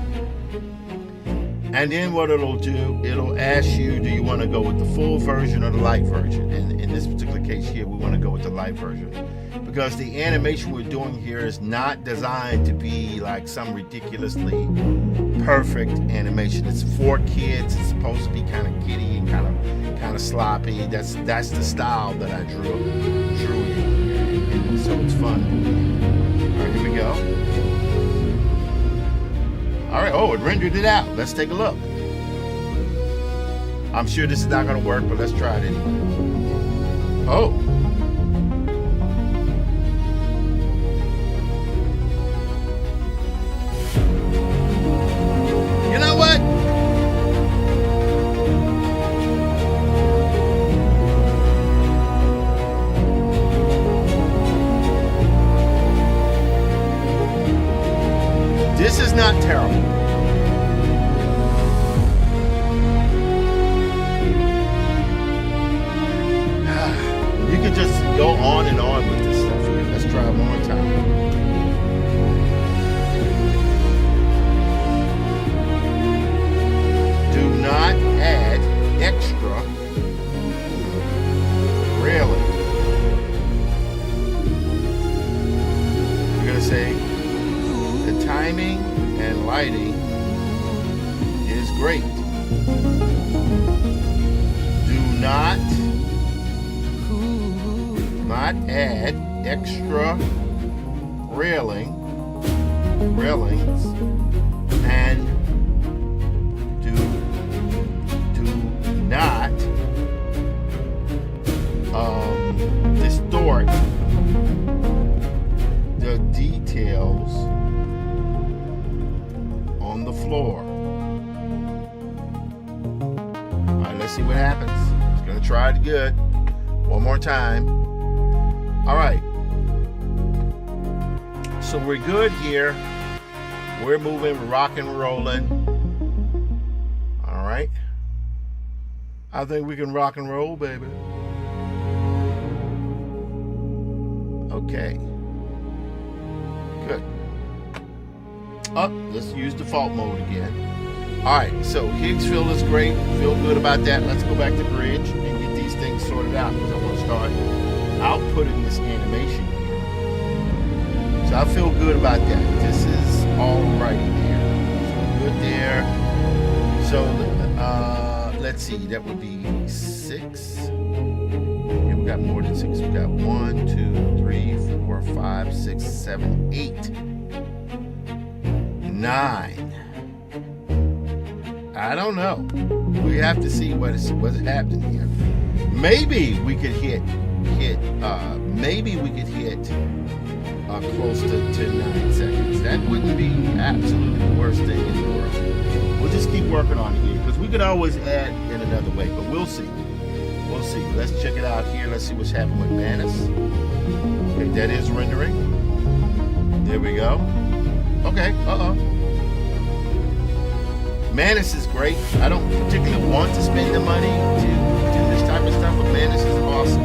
[SPEAKER 1] And then what it'll do, it'll ask you, do you want to go with the full version or the light version? And in this particular case here, we want to go with the light version. Because the animation we're doing here is not designed to be like some ridiculously perfect animation. It's for kids. It's supposed to be kind of giddy and kind of sloppy. That's the style that I drew in. And so it's fun. All right, here we go. All right, oh, it rendered it out. Let's take a look. I'm sure this is not going to work, but let's try it anyway. Oh. You know what? This is not terrible. You can just go on and on with this stuff here. Let's try it one more time. Do not add extra railing. We're going to say the timing and lighting is great. Do not add extra railings, and do not distort the details on the floor. All right, let's see what happens. It's gonna try it good. One more time. All right. So we're good here. We're moving, we're rocking, we're rolling. All right. I think we can rock and roll, baby. Okay. Good. Let's use default mode again. All right, so Higgsville is great. Feel good about that. Let's go back to bridge and get these things sorted out because I want to start outputting this animation here. So I feel good about that. This is all right there. So good there. So let's see, that would be 6. Yeah, we got more than 6. We got 1, 2, 3, 4, 5, 6, 7, 8, 9. I don't know. We have to see what's happening here. Maybe we could hit close to 9 seconds. That wouldn't be absolutely the worst thing in the world. We'll just keep working on it here because we could always add in another way, but we'll see. We'll see. Let's check it out here. Let's see what's happening with Manus. Okay, that is rendering. There we go. Okay, Manus is great. I don't particularly want to spend the money to do this type of stuff, but Manus is awesome.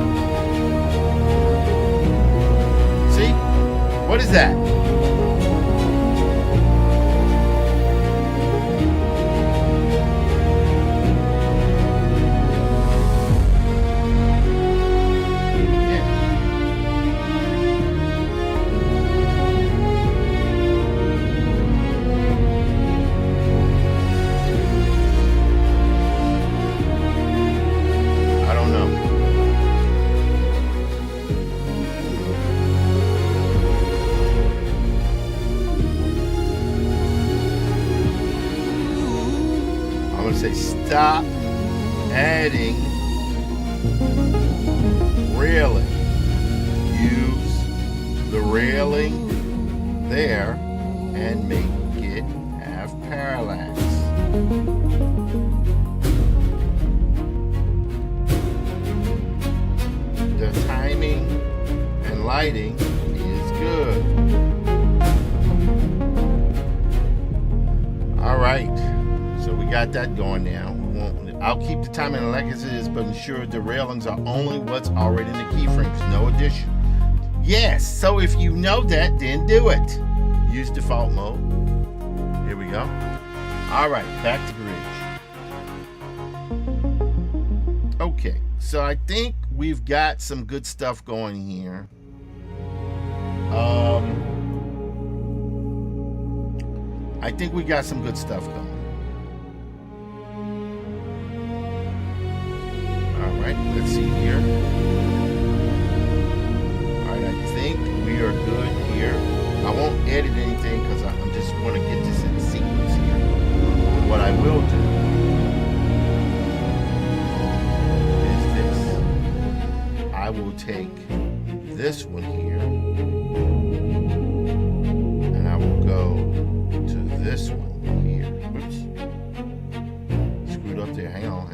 [SPEAKER 1] See? What is that? going to say stop adding railing. Use the railing there and make it have parallax. The timing and lighting is good. All right, so we got that going now. I'll keep the timing and lighting as it is, but ensure the railings are only what's already in the keyframes, no addition. Yes, so if you know that, then do it. Use default mode. Here we go. All right, back to bridge. Okay, so I think we've got some good stuff going here. I think we got some good stuff going. All right, let's see here. All right, I think we are good here. I won't edit anything because I just want to get this in sequence here. What I will do is this. I will take this one here and I will go to this one here. Oops. Screwed up there. Hang on.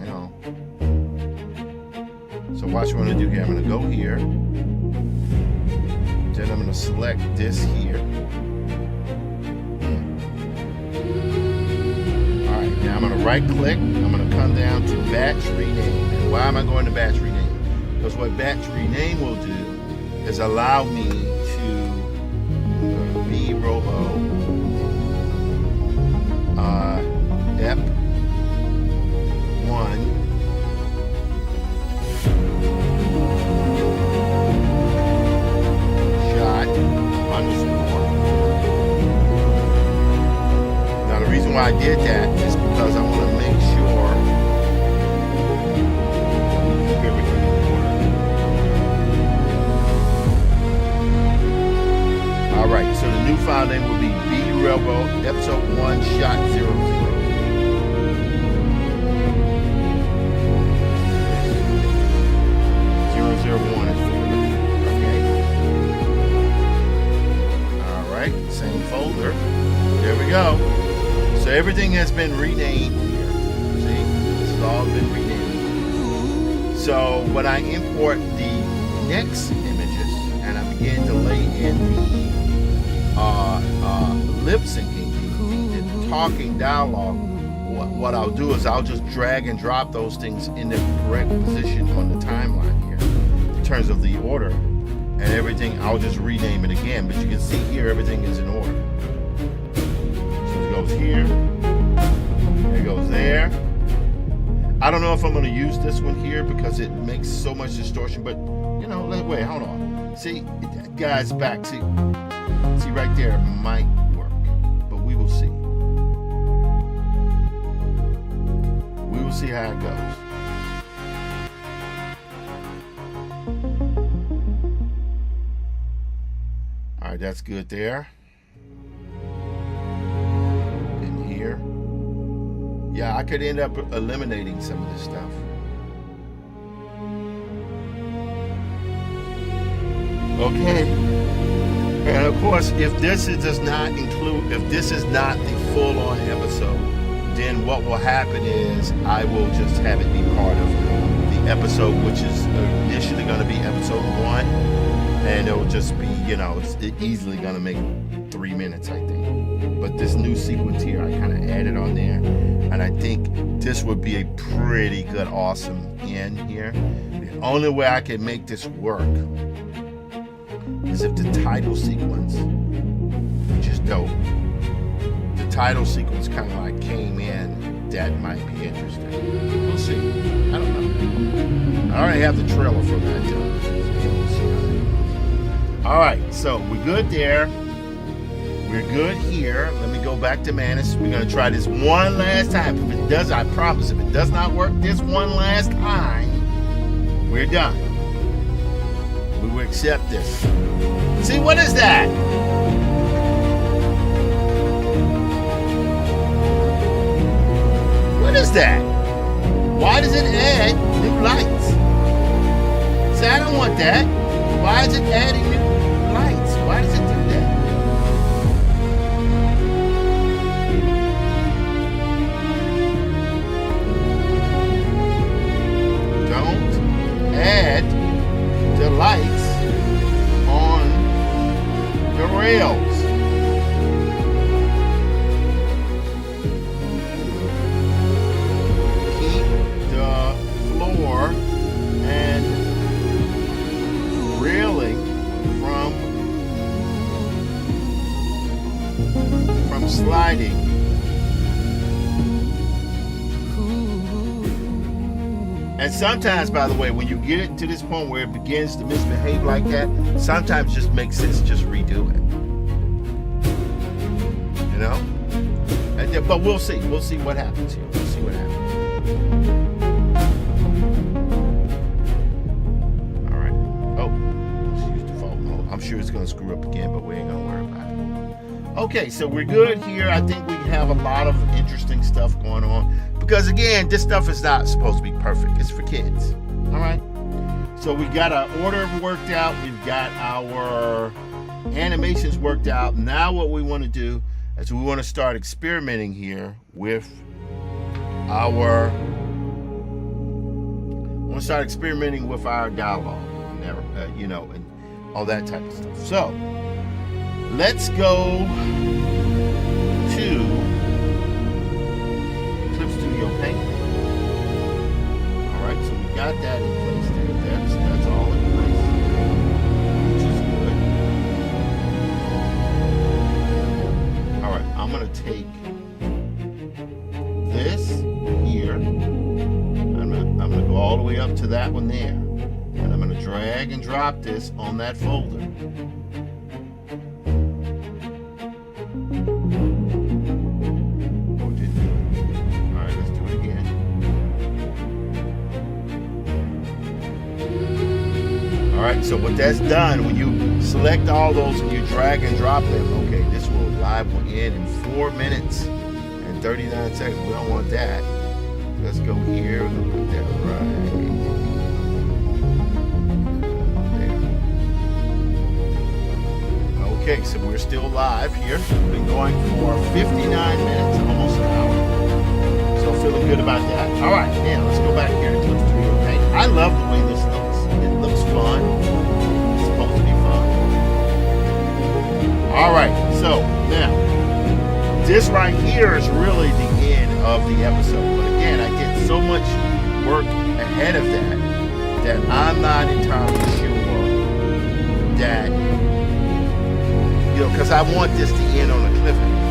[SPEAKER 1] So watch what I'm going to do here. I'm going to go here. Then I'm going to select this here. Alright, now I'm going to right click. I'm going to come down to batch rename. And why am I going to batch rename? Because what batch rename will do is allow me to B-Robo EP1 Now the reason why I did that is because I want to make sure everything in order. Alright, so the new file name will be B-Robo episode 1 shot 00. 001 is same folder. There we go. So everything has been renamed here. See, this has all been renamed. So when I import the next images and I begin to lay in the lip syncing, the talking dialogue, what I'll do is I'll just drag and drop those things in the correct position on the timeline here in terms of the order. And everything, I'll just rename it again. But you can see here, everything is in order. So it goes here. It goes there. I don't know if I'm going to use this one here because it makes so much distortion. But, you know, wait, hold on. See, guys, back. See right there, it might work. But we will see. We will see how it goes. All right, that's good there. In here. Yeah, I could end up eliminating some of this stuff. Okay. And of course, if this does not include, if this is not the full-on episode, then what will happen is I will just have it be part of the episode, which is initially going to be episode 1. And it'll just be, you know, it's easily going to make 3 minutes, I think. But this new sequence here, I kind of added on there. And I think this would be a pretty good, awesome end here. The only way I can make this work is if the title sequence, which is dope, the title sequence kind of like came in, that might be interesting. We'll see. I don't know. I already have the trailer for that, we'll see how that goes. All right, so we're good there. We're good here. Let me go back to Manus. We're going to try this one last time. If it does, I promise, if it does not work this one last time, we're done. We will accept this. See, what is that? What is that? Why does it add new lights? Say, I don't want that. Why is it adding new lights? Why does it do that? Don't add the lights on the rails. Keep the floor and railing from sliding. And sometimes, by the way, when you get it to this point where it begins to misbehave like that, sometimes it just makes sense to just redo it. You know? But we'll see. We'll see what happens here. We'll see what happens. All right. Oh, let's use default mode. I'm sure it's going to screw up again, but we ain't going to worry about it. Okay, so we're good here. I think we have a lot of interesting stuff going on. Because again, this stuff is not supposed to be perfect. It's for kids. All right. So we got our order worked out. We've got our animations worked out. Now what we want to do is we want to start experimenting here with our dialogue, and all that type of stuff. So let's go to Clip Studio Paint. All right, so we got that in place there. That's all in place, which is good. All right, I'm gonna take this here. I'm gonna go all the way up to that one there, and I'm gonna drag and drop this on that folder. Alright, so what that's done, when you select all those and you drag and drop them, okay, this will live in 4 minutes and 39 seconds. We don't want that. Let's go here. We're going to put that right there. Okay, so we're still live here. We've been going for 59 minutes, almost an hour. So feeling good about that. Alright, now let's go back here to Clip Studio Paint. I love the way this looks. It looks fun. It's supposed to be fun. Alright, so now, this right here is really the end of the episode. But again, I did so much work ahead of that I'm not entirely sure that, because I want this to end on a cliffhanger.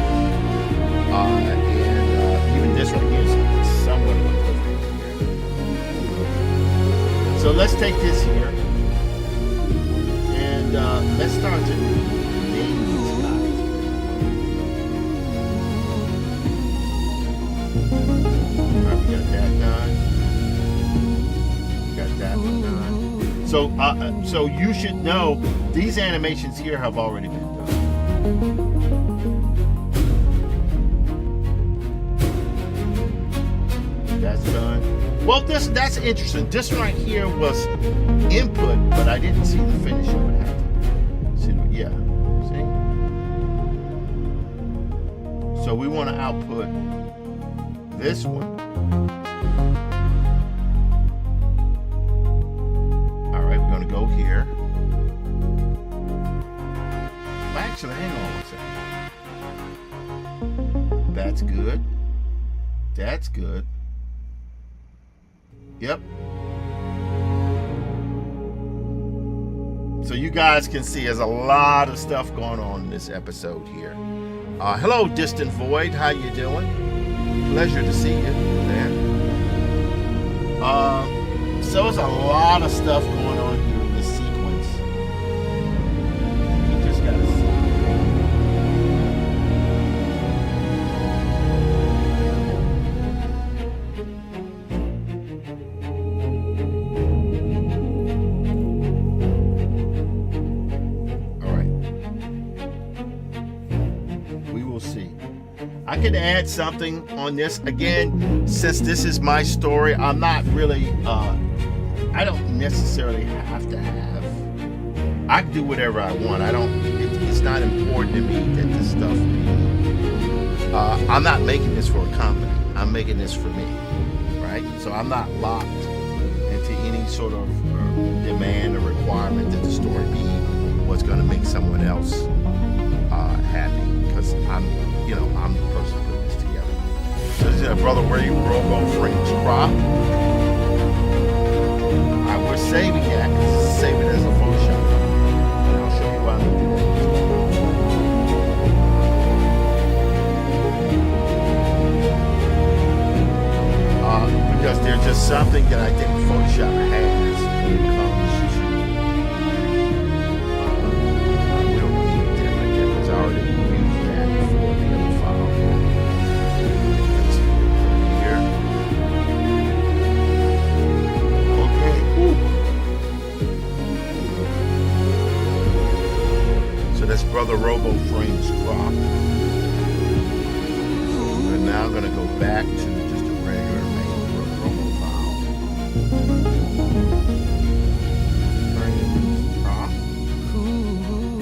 [SPEAKER 1] And even this right here is somewhat of a cliffhanger. So let's take this here and let's start to name these guys. Alright, we got that done. Got that one done. So you should know these animations here have already been done. That's done. Well, that's interesting. This right here was input, but I didn't see the finish of it happen. See, yeah. See? So we want to output this one. All right, we're going to go here. Actually, hang on one second. That's good. That's good. Yep. So you guys can see there's a lot of stuff going on in this episode here. Hello, Distant Void. How you doing? Pleasure to see you there. So there's a lot of stuff going on here in this sequence. You just gotta see. I I can add something on this. Again, since this is my story, I'm not really, I don't necessarily have to have, I can do whatever I want. It's not important to me that this stuff be, I'm not making this for a company. I'm making this for me, right? So I'm not locked into any sort of demand or requirement that the story be what's going to make someone else happy, because I'm the person putting this together. So this is a Brother Robo Fringe crop. We're saving that because save it as a Photoshop, and I'll show you why I'm going to do that. Because there's just something that I think Photoshop has when it comes to we don't need that right there because I already used that for the other file. Here. Okay. Woo. So that's Brother Robo Frames crop. We're now going to go back to just a regular Robo file.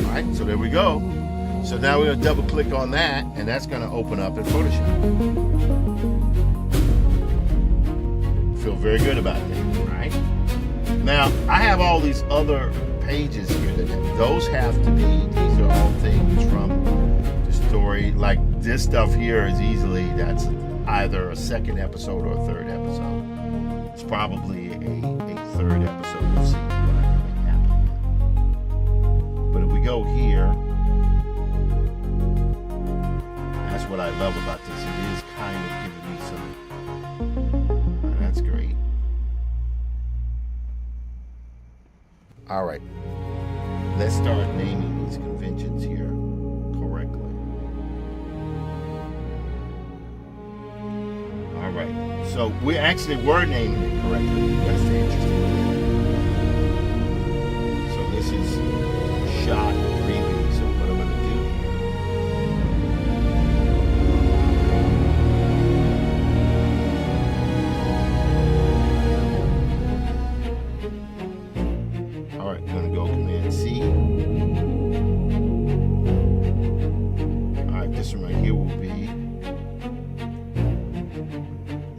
[SPEAKER 1] Alright, so there we go. So now we're going to double click on that, and that's going to open up in Photoshop. Feel very good about that, right? Now, I have all these other pages here. Those have to be, these are all things from the story. Like this stuff here is easily, that's either a second episode or a third episode. It's probably a third episode. We'll see what I really happened. But if we go here, that's what I love about this. It is kind of giving me some, that's great. All right. Let's start naming these conventions here correctly. All right. So we actually were naming it correctly. That's the interesting thing. So this is shot preview. So what I'm going to do here. All right, I'm going to go Command C. All right, this one right here will be,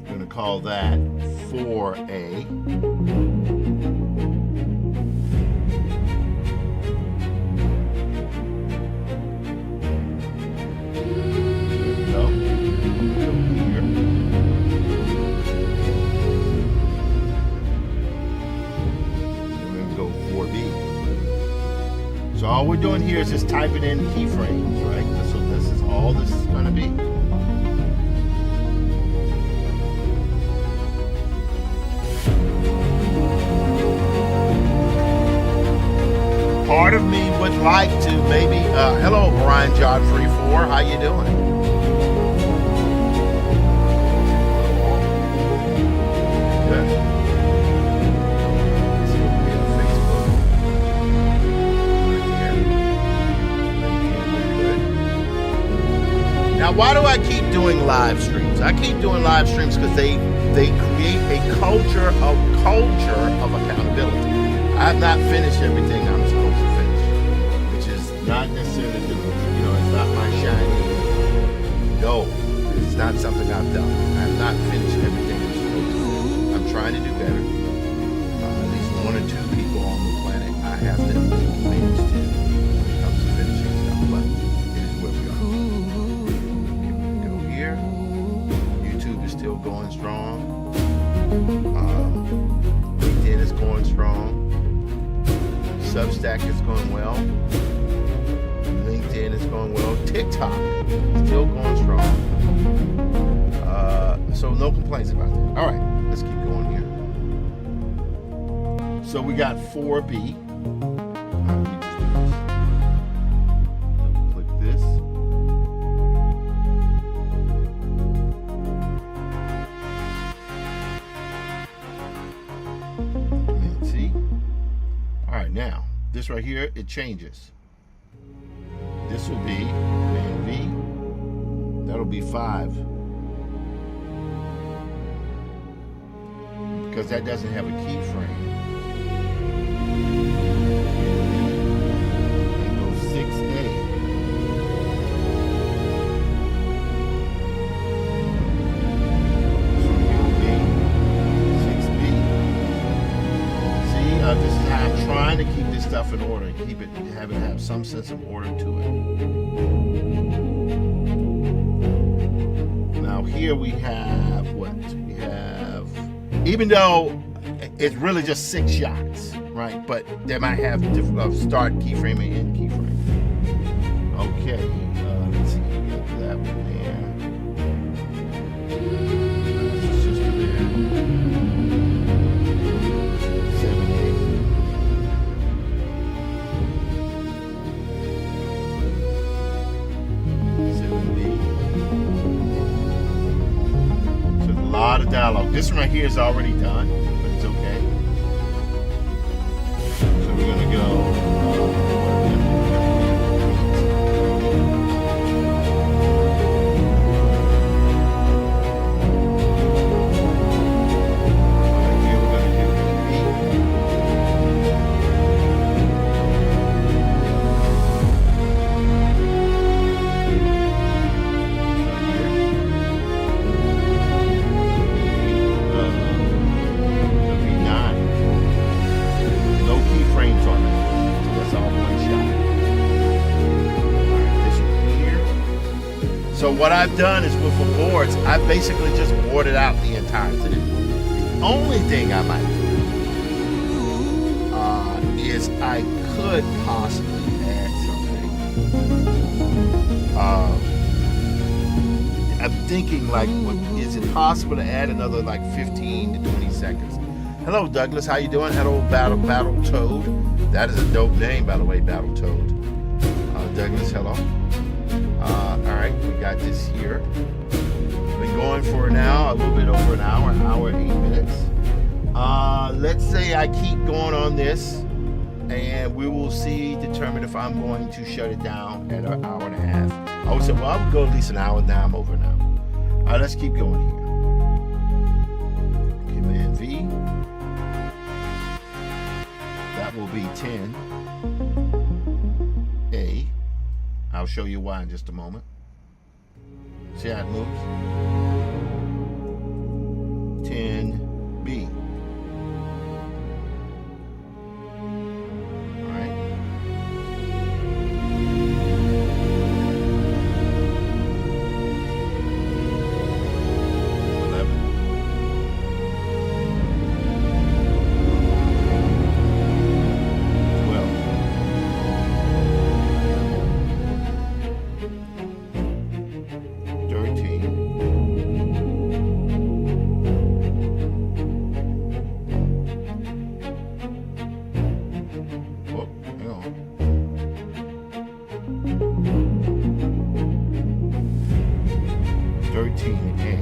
[SPEAKER 1] I'm going to call that 4A. So all we're doing here is just typing in keyframes, right? So this is all this is going to be. Part of me would like to maybe, hello Brian John 34, how you doing? Good. Now, why do I keep doing live streams? I keep doing live streams because they create a culture of accountability. I have not finished everything I'm supposed to finish, which is not necessarily it's not my shiny goal. It's not something I've done. I have not finished everything I'm supposed to finish. I'm trying to do better. At least one or two people on the planet I have to be convinced to when it comes to finishing stuff, but it is where we are. YouTube is still going strong. LinkedIn is going strong. Substack is going well. LinkedIn is going well. TikTok is still going strong. So no complaints about that. All right, let's keep going here. So we got 4B. Let me just do this. Click this. Command C. All right, now this right here, it changes. This will be Command V. That'll be 5. Because that doesn't have a keyframe. It goes 6A. So here will be 6B. See, this is how I'm trying to keep this stuff in order and have it have some sense of order to it. Now here we have what? We have, even though it's really just 6 shots, right? But they might have start keyframe and end keyframe. Okay, let's see. We got that one there. That's just there. 7A. A lot of dialogue. This one right here is already done, but it's okay. So we're gonna go. Here we're gonna do So what I've done is with the boards, I've basically just boarded out the entire thing. The only thing I might do is I could possibly add something. I'm thinking like, is it possible to add another like 15 to 20 seconds? Hello, Douglas. How you doing? Hello, Battle Toad. That is a dope name, by the way, Battle Toad. Douglas, hello. All right, we got this here. Been going for now a little bit over an hour 8 minutes. Let's say I keep going on this, and we will determine if I'm going to shut it down at an hour and a half. I would say, well, I would go at least an hour. Now I'm over now. All right, let's keep going here. Command V. That will be 10A. I'll show you why in just a moment. See how it moves? 10B. All right. 11. 12. 13. Oh, hang on. 13A.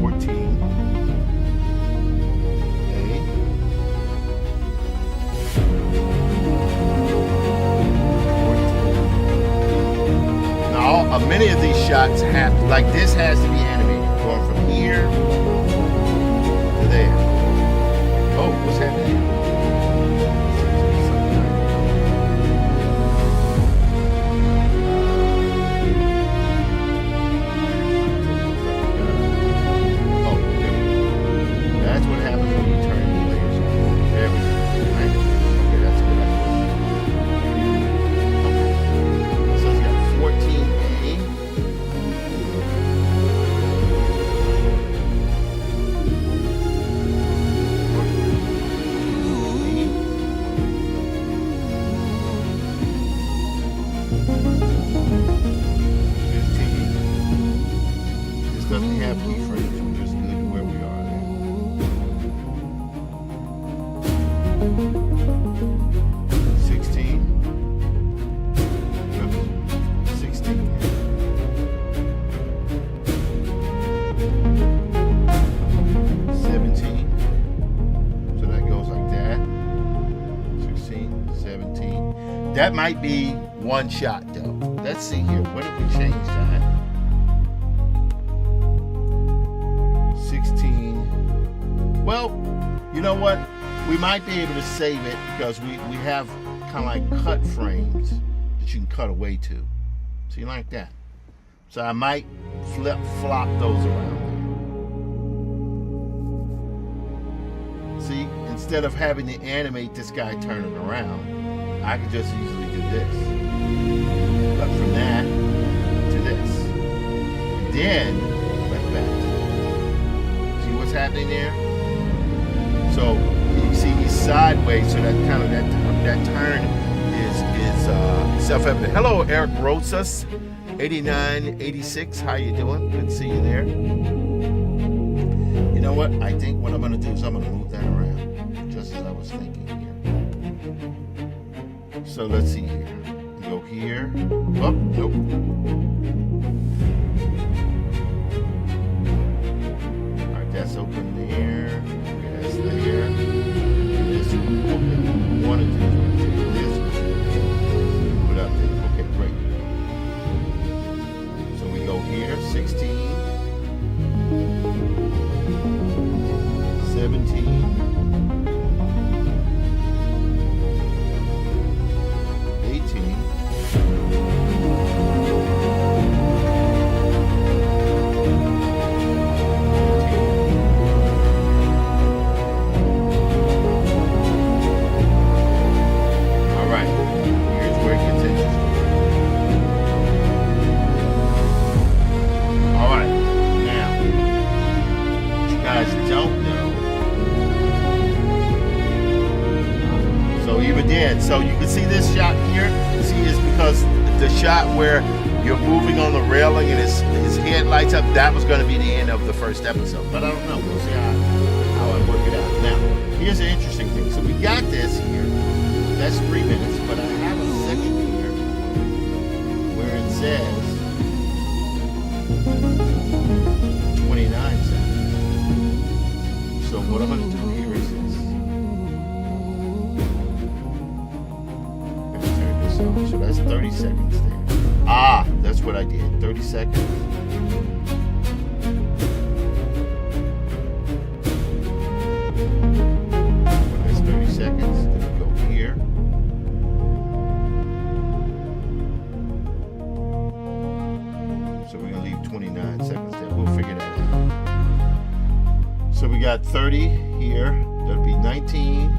[SPEAKER 1] 14. Many of these shots have, like this has to be animated, going from here to there. Oh, what's happening? Oh, there we go. That's what happens when you turn the layers on. There we go. Right? Okay, that's good. Okay. So it's got 14. That might be one shot though. Let's see here. What did we change that? 16. Well, you know what? We might be able to save it because we have kind of like cut frames that you can cut away to. See, like that. So I might flop those around. See, instead of having to animate this guy turning around, I could just easily do this. But from that to this. And then, back. See what's happening there? So, you see he's sideways, so that kind of, that turn is self-evident. Hello, Eric Rosas, 8986. How you doing? Good to see you there. You know what? I think what I'm going to do is I'm going to move that around, just as I was thinking here. So let's see here. Go here. Oh, nope. All right, that's open there. Okay, that's there. This one. Okay, one of these. This one. Put up there. Okay, great. So we go here. 16. 17. 18. 10. So you can see this shot here. See, it's because the shot where you're moving on the railing and his head lights up, that was going to be the end of the first episode. But I don't know. We'll see how I work it out. Now, here's the interesting thing. So we got this here. That's 3 minutes, but I have a second here where it says 29 seconds. So what I'm going to do here is this. I'm going to turn this on. So that's 30 seconds there. Ah, that's what I did. 30 seconds. Well, that's 30 seconds. Then we go here. So we're going to leave 29 seconds there. We'll figure that out. So we got 30 here. That'll be 19,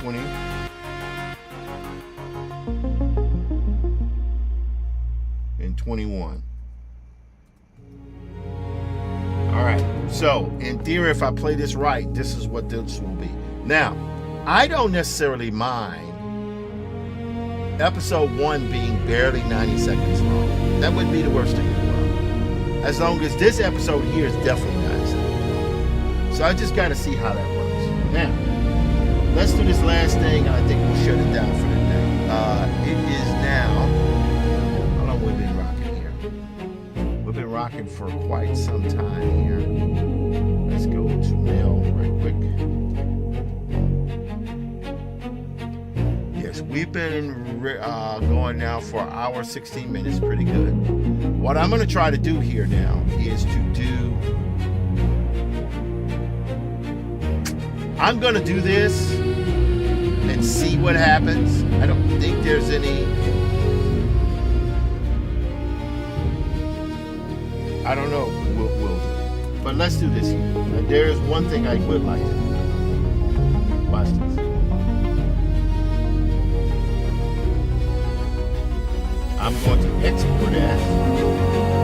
[SPEAKER 1] 20, and 21. All right. So in theory, if I play this right, this is what this will be. Now, I don't necessarily mind episode 1 being barely 90 seconds long. That wouldn't be the worst thing in the world. As long as this episode here is definitely 90 seconds. So I just got to see how that works. Now, let's do this last thing, and I think we'll shut it down for the day. It is now, how long we've been rocking here? We've been rocking for quite some time here. Let's go to mail right quick. Yes, we've been going now for an hour, 16 minutes, pretty good. What I'm going to try to do here now is I'm going to do this and see what happens. I don't think there's any, I don't know, we'll but let's do this here. There's one thing I would like to do. Watch this. I'm going to export as,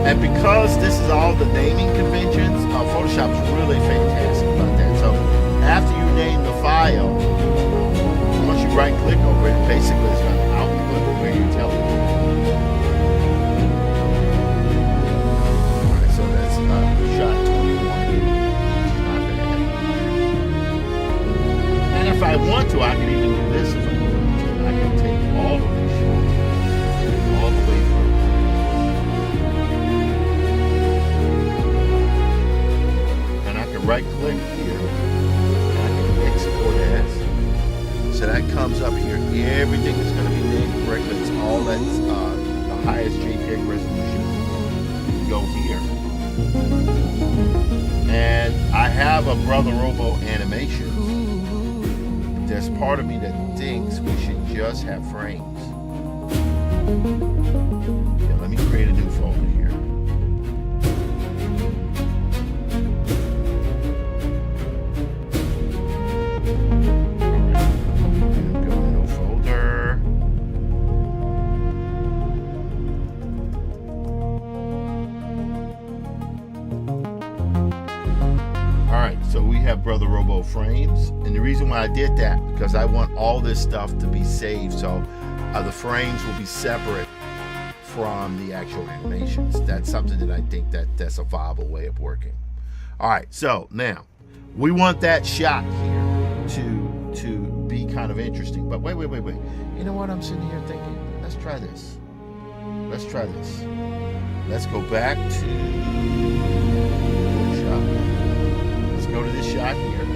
[SPEAKER 1] and because this is all the naming conventions, Photoshop is really fantastic about that. So after you name the file, once you right click over it, basically it's going to output where you're telling it. Alright, so that's shot 21, which is not bad. And if I want to, I can even do this if I want to. I can take all of these shots all the way through. And I can right click here and I can export as. So that highest JPEG resolution. You go here. And I have a Brother Robo animation. There's part of me that thinks we should just have frames. Yeah, let me create a new folder here. Alright, go to new folder. Alright, so we have Brother Robo frames, and the reason why I did that, because I want all this stuff to be saved, so the frames will be separate from the actual animations. That's something that I think that's a viable way of working. Alright, so now, we want that shot here to be kind of interesting, but wait. You know what I'm sitting here thinking? Let's try this. Let's go back to shot. Go to this shot here. All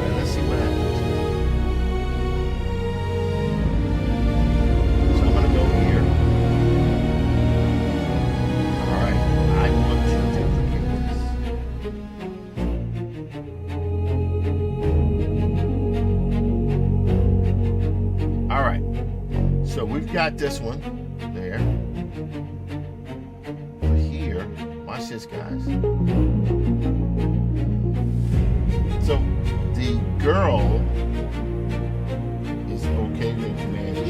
[SPEAKER 1] right, let's see what happens. So I'm going to go here. All right, I want to duplicate this. All right, so we've got this one there. But here, watch this, guys. So the girl is okay with Command G,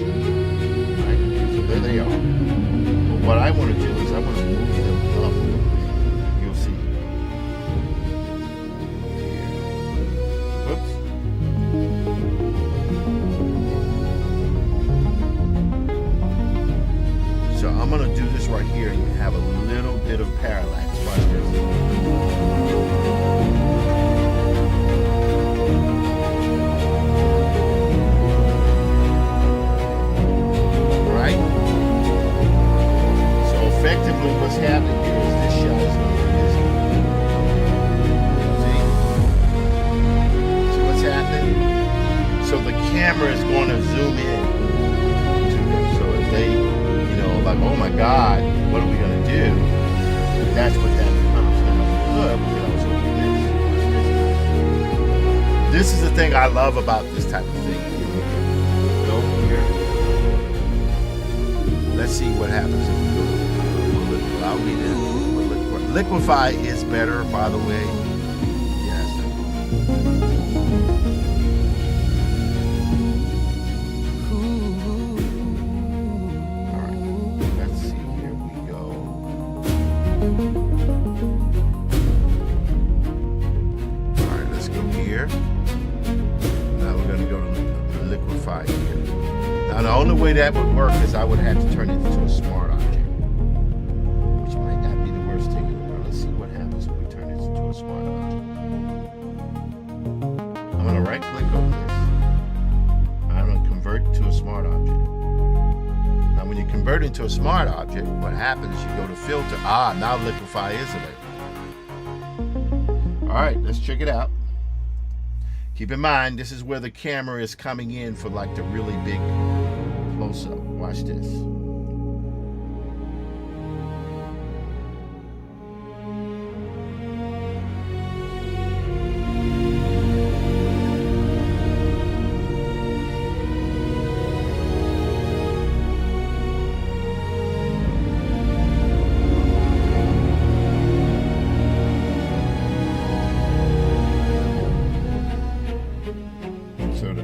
[SPEAKER 1] right? So there they are. But what I want to do is I want to move them up. You'll see. Oops. So I'm going to do this right here and have a little bit of parallax. Watch this. Effectively, what's happening here is this shot is going to be this. See what's happening? So the camera is going to zoom in to them. So if they, like, oh my God, what are we going to do? That's what that becomes. Now, look, we can also do this. This is the thing I love about this type of thing. Go here. Let's see what happens if we go to allow me to liquefy is better, by the way. Yes. All right. Let's see. Here we go. All right. Let's go here. Now we're going to go to liquefy here. Now the only way that would work is I would have to turn it into a smart object. I'm going to right click over this. I'm going to convert to a smart object. Now when you convert into a smart object, what happens is you go to filter. Now liquefy is available. Alright, let's check it out. Keep in mind, this is where the camera is coming in for like the really big close-up. Watch this.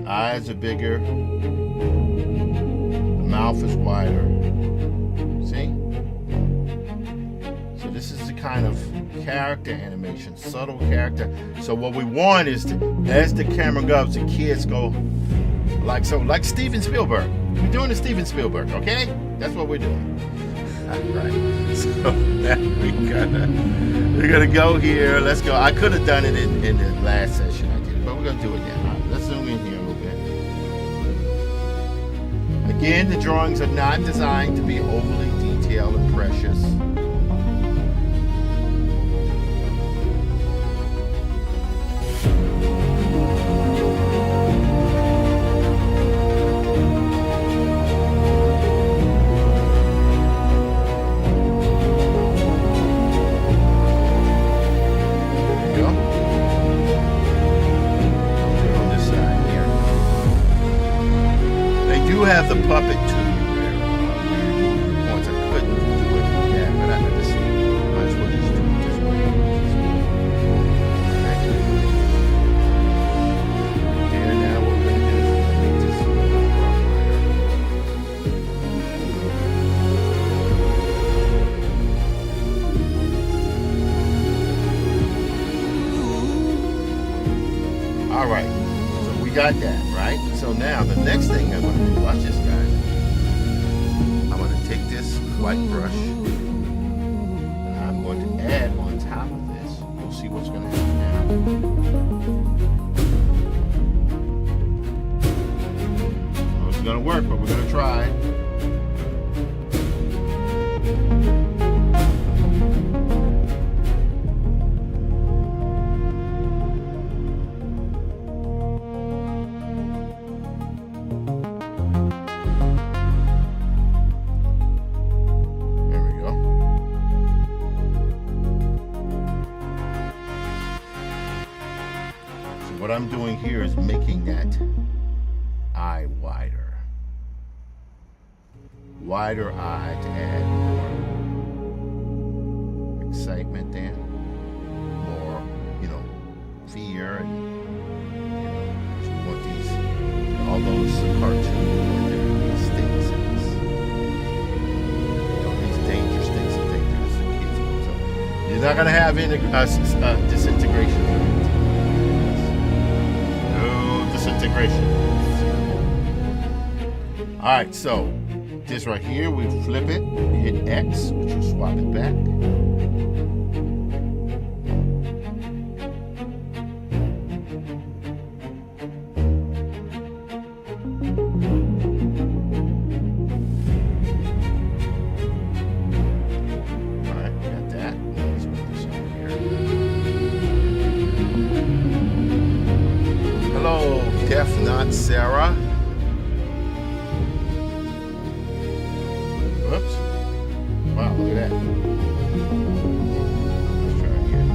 [SPEAKER 1] Eyes are bigger, the mouth is wider. See? So this is the kind of character animation, subtle character. So what we want is to, as the camera goes, the kids go like Steven Spielberg. We're doing the Steven Spielberg, okay? That's what we're doing. All right. So now we're gonna go here. Let's go. I could have done it in the last session I did, but we're gonna do it now. All right, let's zoom in here. Again, the drawings are not designed to be overly detailed and precious. got that, right? So now the next thing I'm going to do, watch this, guys. I'm going to take this white brush and I'm going to add on top of this. You'll see what's going to happen now. It's going to work, but we're going to try. What I'm doing here is making that eye wider. Wider eye to add more excitement there. More, fear. And, so we want these, all those cartoons, these things, and these dangerous things and dangerous kids. So you're not going to have any disintegration. Disintegration. Alright, so this right here, we flip it, hit X, which will swap it back. Alright, got that. Let's put this over here. Hello, Deaf Not Sarah. Whoops. Wow, look at that. Let's try it again.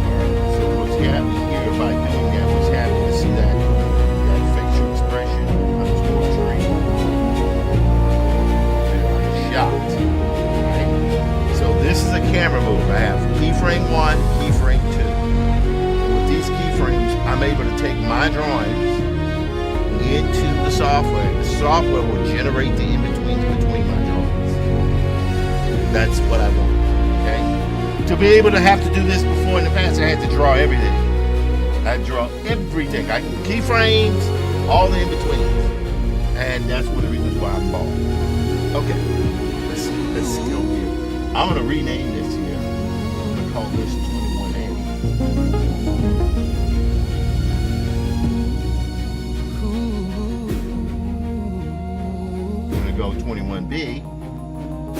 [SPEAKER 1] Alright, so what's happening here by doing that? What's happening? See that facial expression? I'm torturing. Shocked. Right? So this is a camera move. I have keyframe 1, keyframe 2. With these keyframes, I'm able to take my drawings into the software. The software will generate the in-betweens between my drawings. That's what I want. Okay? To be able to have to do this before in the past, I had to draw everything. I had to draw everything. Keyframes, all the in-betweens. And that's one of the reasons why I'm bald. Okay. Let's see over here. I'm going to rename this here. I'm going to call this 21A. I'm going to go 21B.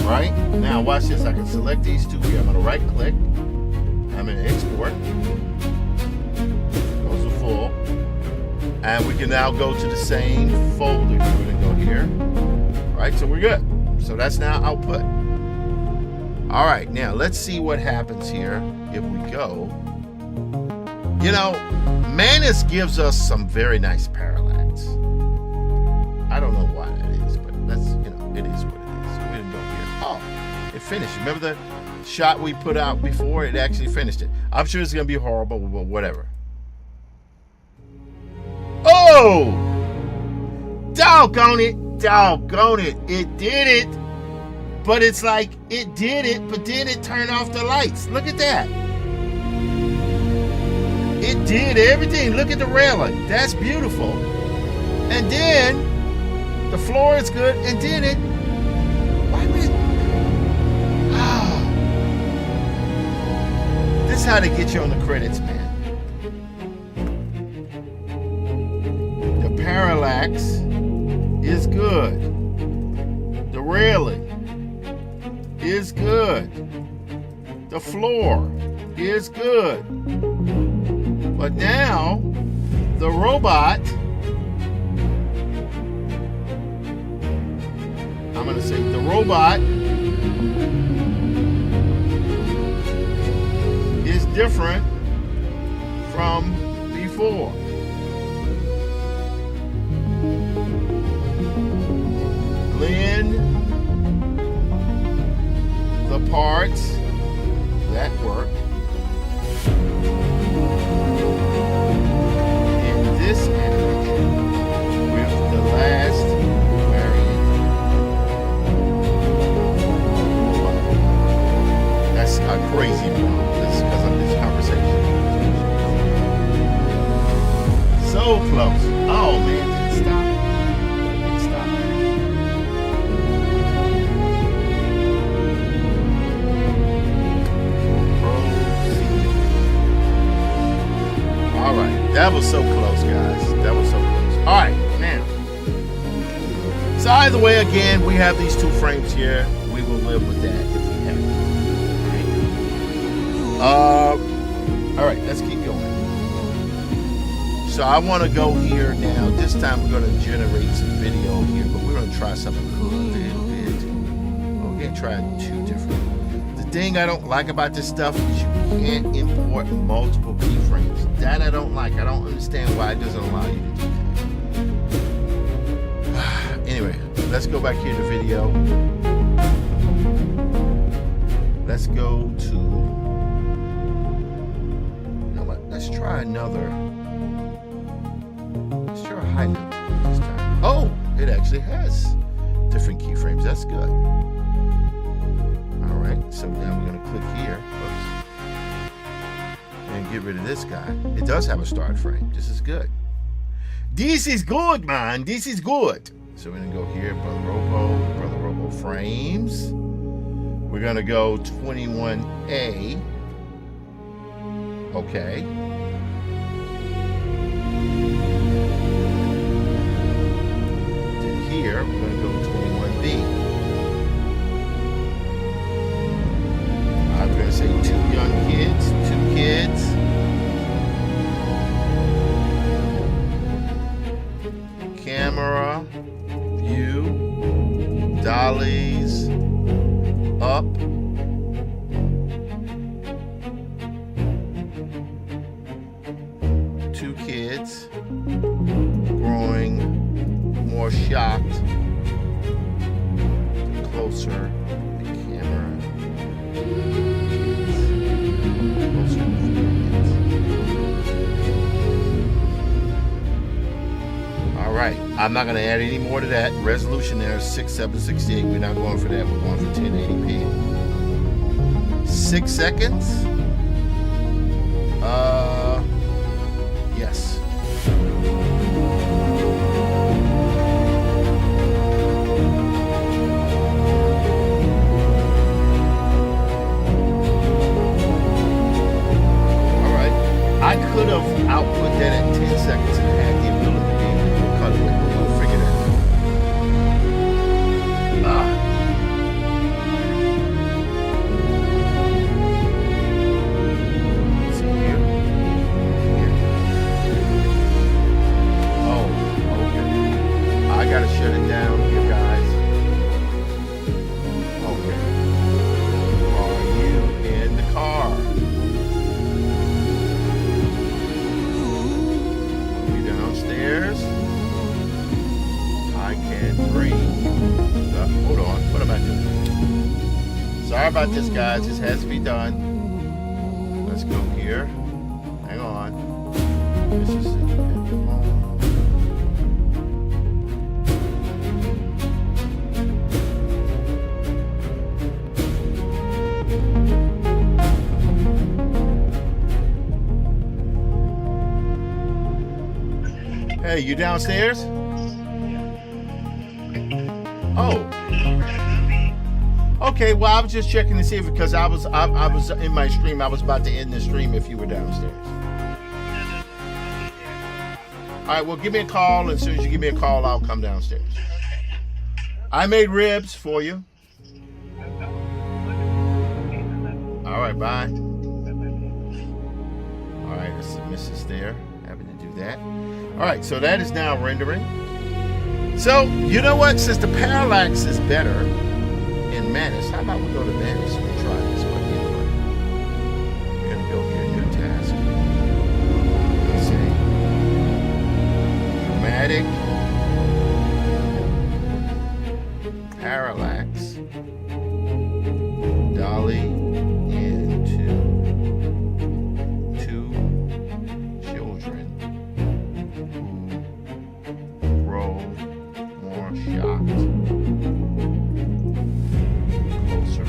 [SPEAKER 1] Right? Now watch this. I can select these two here. I'm going to right click. I'm going to export. Goes to full. And we can now go to the same folder. We're going to go here. Right? So we're good. So that's now output. All right, now let's see what happens here if we go. Manus gives us some very nice parallax. I don't know why that is, but that's, it is what it is. So we didn't go here. Oh, it finished. Remember the shot we put out before? It actually finished it. I'm sure it's going to be horrible, but whatever. Oh! Doggone it. Doggone it. It did it. But it's like it did it, but then it turned off the lights. Look at that. It did everything. Look at the railing. That's beautiful. And then the floor is good. And then it. Why would it? Ah. This is how they get you on the credits, man. The parallax is good. The railing is good. The floor is good. But now the robot, I'm going to say the robot is different from before. Blend the parts that work in this animation with the last variant. close. Oh man, did it stop? It stopped. All right, that was so close, guys. That was so close. All right, now. So either way, again, we have these 2 frames here. We will live with that if we have to. All right, let's keep going. So I want to go here now. This time we're going to generate some video here, but we're going to try something a little bit. We're going to try 2 different. The thing I don't like about this stuff is you can't import multiple keyframes. That I don't like. I don't understand why it doesn't allow you to do that. Anyway, let's go back here to video. Let's go to, you know what? Let's try another. Let's try highlight this time. Oh, it actually has different keyframes. That's good. All right, so now we're going to click here. Whoops. And get rid of this guy. It does have a start frame. This is good. This is good, man. This is good. So we're going to go here, Brother Robo frames. We're going to go 21A. Okay. Then here, we're going to go 21B. I'm going to say 2 young kids, 2 kids. Camera, view, dollies, up. Two kids growing more shocked. Closer the camera. Closer to the kids. All right. I'm not going to add any more to that. Resolution there is 6768. We're not going for that. We're going for 1080p. 6 seconds. Yes. All right. I could have output that at 10 seconds and had the ability to be able to cut it. We'll figure that out. I gotta shut it down here, guys. Okay. Are you in the car? Are you downstairs? I can bring the, hold on, what am I doing? Sorry about this, guys. This has to be done. Let's go here. Hang on. This is it. Hey, you downstairs? Oh. Okay, well, I was just checking to see if, because I was in my stream. I was about to end the stream if you were downstairs. All right, well, give me a call. As soon as you give me a call, I'll come downstairs. I made ribs for you. All right, bye. All right, let's see Mrs. there. Happy to do that. All right, so that is now rendering. So, you know what? Since the parallax is better in Manus, how about we go to Manus and try this one anyway? We're going to go here, new task. Let's see. Dramatic. Parallax. Dolly into 2 children who grow more shocked. Closer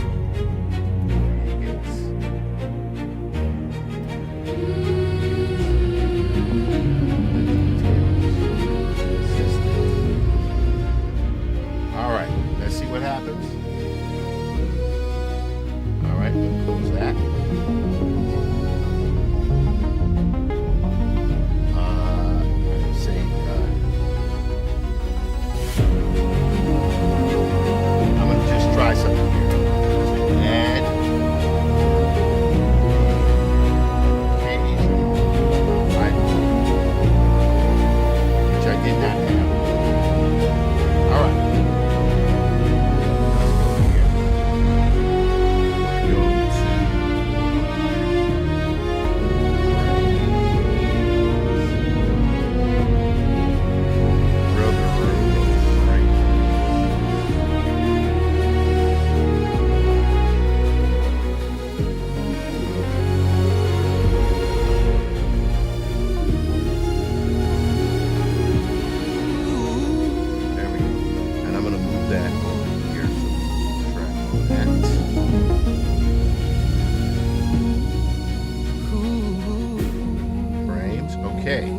[SPEAKER 1] Okay.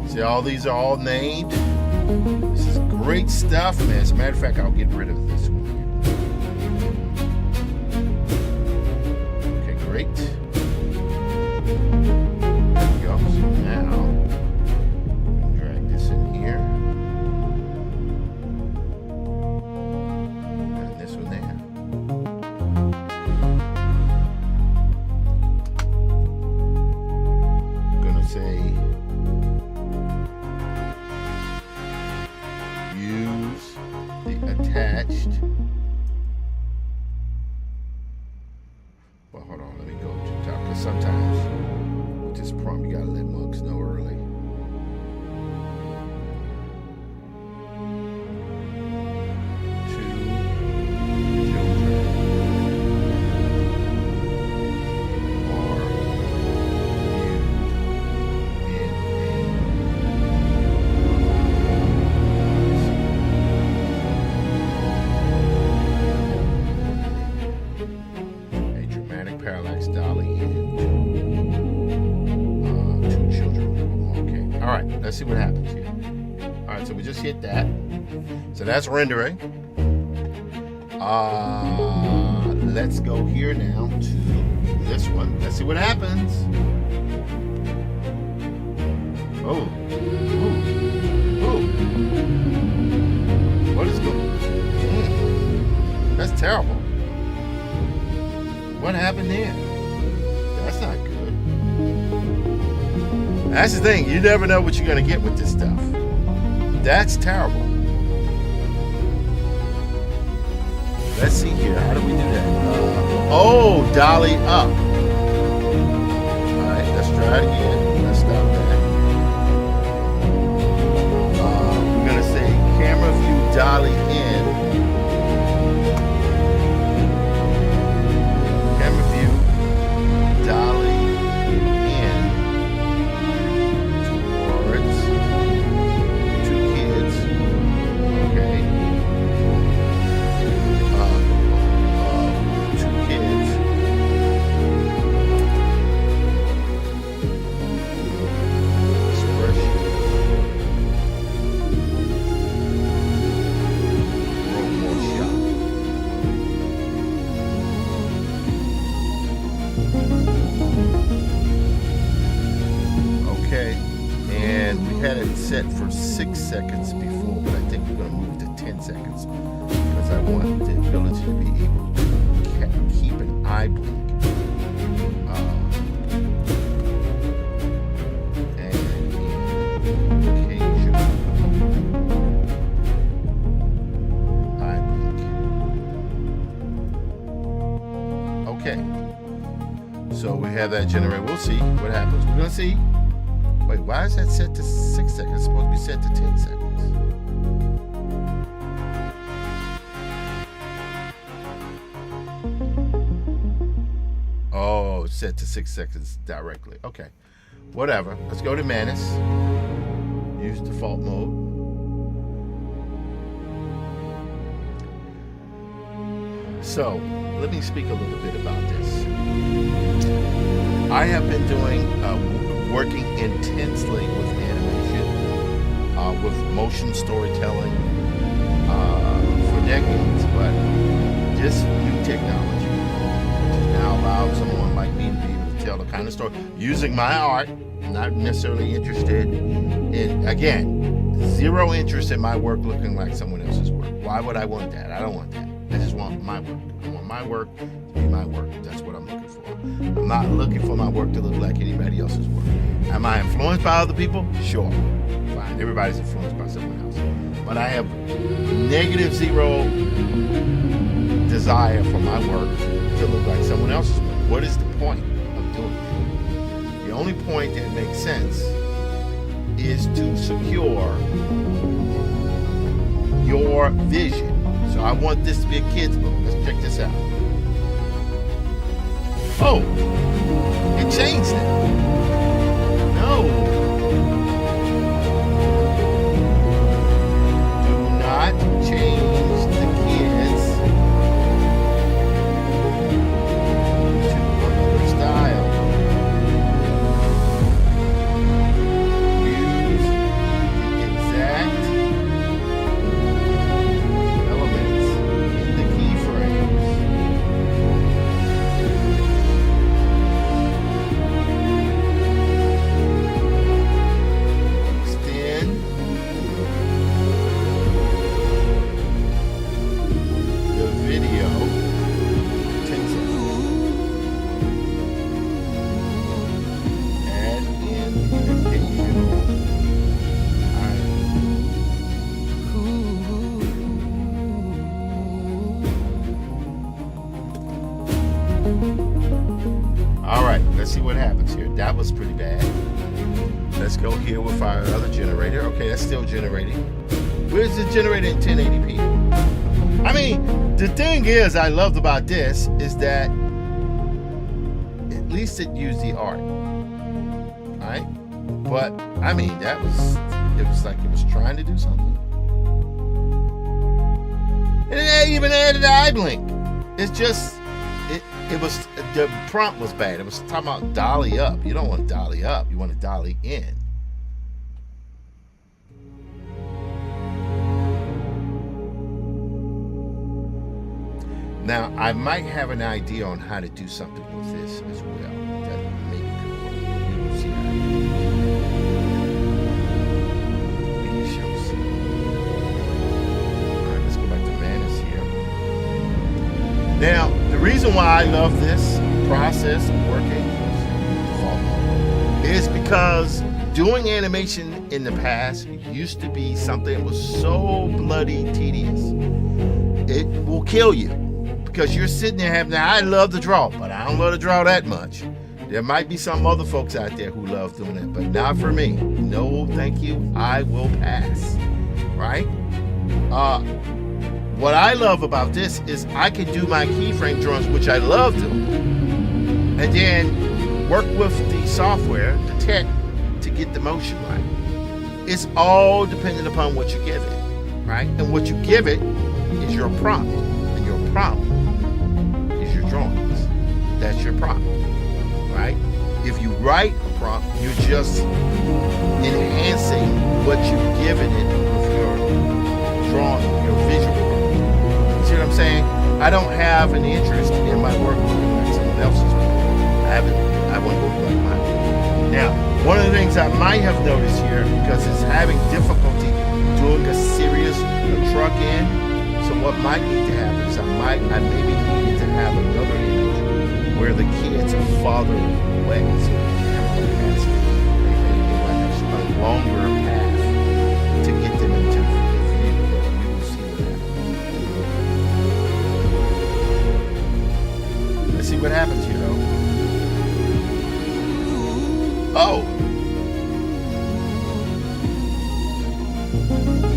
[SPEAKER 1] See, all these are all named. This is great stuff, man. As a matter of fact, I'll get rid of this one here. Okay, great. There we go. So now, drag this in here. And this one there. I'm gonna say use the attached. Well, hold on, let me go to the top, because sometimes with this prompt you gotta let mugs know early. Two children are viewed in a dramatic parallax dolly and two children. Okay, all right, let's see what happens here. All right, so we just hit that. So that's rendering. Let's go here now to this one. Let's see what happens. Oh, what is going on? That's terrible. What happened there? That's not good. That's the thing. You never know what you're going to get with this stuff. That's terrible. Let's see here. How do we do that? Dolly up. All right, let's try it again. Let's stop that. We're going to say camera view dolly in. Camera view dolly in towards two kids. Okay. Two kids. Expression. More shot. Okay, and we had it set for 6 seconds before, but I think we're going to move to 10 seconds because I want the ability to be able to keep an eye blink. And occasional eye blink. Okay. So we have that generated. We'll see what happens. We're going to see. Wait, why is that set to 6 seconds? It's supposed to be set to 10 seconds. Oh, it's set to 6 seconds directly. Okay. Whatever. Let's go to Manus. Use default mode. So, let me speak a little bit about this. I have been working intensely with animation, with motion storytelling for decades, but this new technology, which has now allowed someone like me to be able to tell the kind of story using my art, not necessarily interested in, again, zero interest in my work looking like someone else's work. Why would I want that? I don't want that. I just want my work. I want my work to be my work. That's what I'm looking for. I'm not looking for my work to look like anybody else's work. Am I influenced by other people? Sure. Fine. Everybody's influenced by someone else. But I have negative zero desire for my work to look like someone else's work. What is the point of doing it? The only point that makes sense is to secure your vision. So I want this to be a kid's book. Let's check this out. Oh, it changed it. No. Do not change the kids to another style. that was pretty bad. Let's go here with our other generator. Okay, that's still generating. Where's it generated in 1080p? I mean, the thing is I loved about this is that at least it used the art. Right? But I mean, it was like it was trying to do something. And it even added eye blink. It's just it was, the prompt was bad. It was talking about dolly up. You don't want to dolly up, you want to dolly in. Now, I might have an idea on how to do something with this as well. That maybe could work. We will see how. We shall see. Alright, let's go back to Manus here. Now, the reason why I love this process of working is because doing animation in the past used to be something that was so bloody tedious. It will kill you. Because you're sitting there having, I love to draw, but I don't love to draw that much. There might be some other folks out there who love doing that, but not for me. No, thank you. I will pass. Right? What I love about this is I can do my keyframe drawings, which I love doing, and then work with the software, the tech, to get the motion right. It's all dependent upon what you give it, right? And what you give it is your prompt, and your prompt is your drawings. That's your prompt, right? If you write a prompt, you're just enhancing what you've given it with your drawing, your visual. See what I'm saying? I don't have an interest in my work looking like someone else's work. I want to look like mine. Now, one of the things I might have noticed here, because it's having difficulty doing a serious truck in, so what might need to happen is I maybe need to have another image where the kids are farther away, so the camera has a longer path to get them into the view. We will see what happens. Let's see what happens here, though. Oh!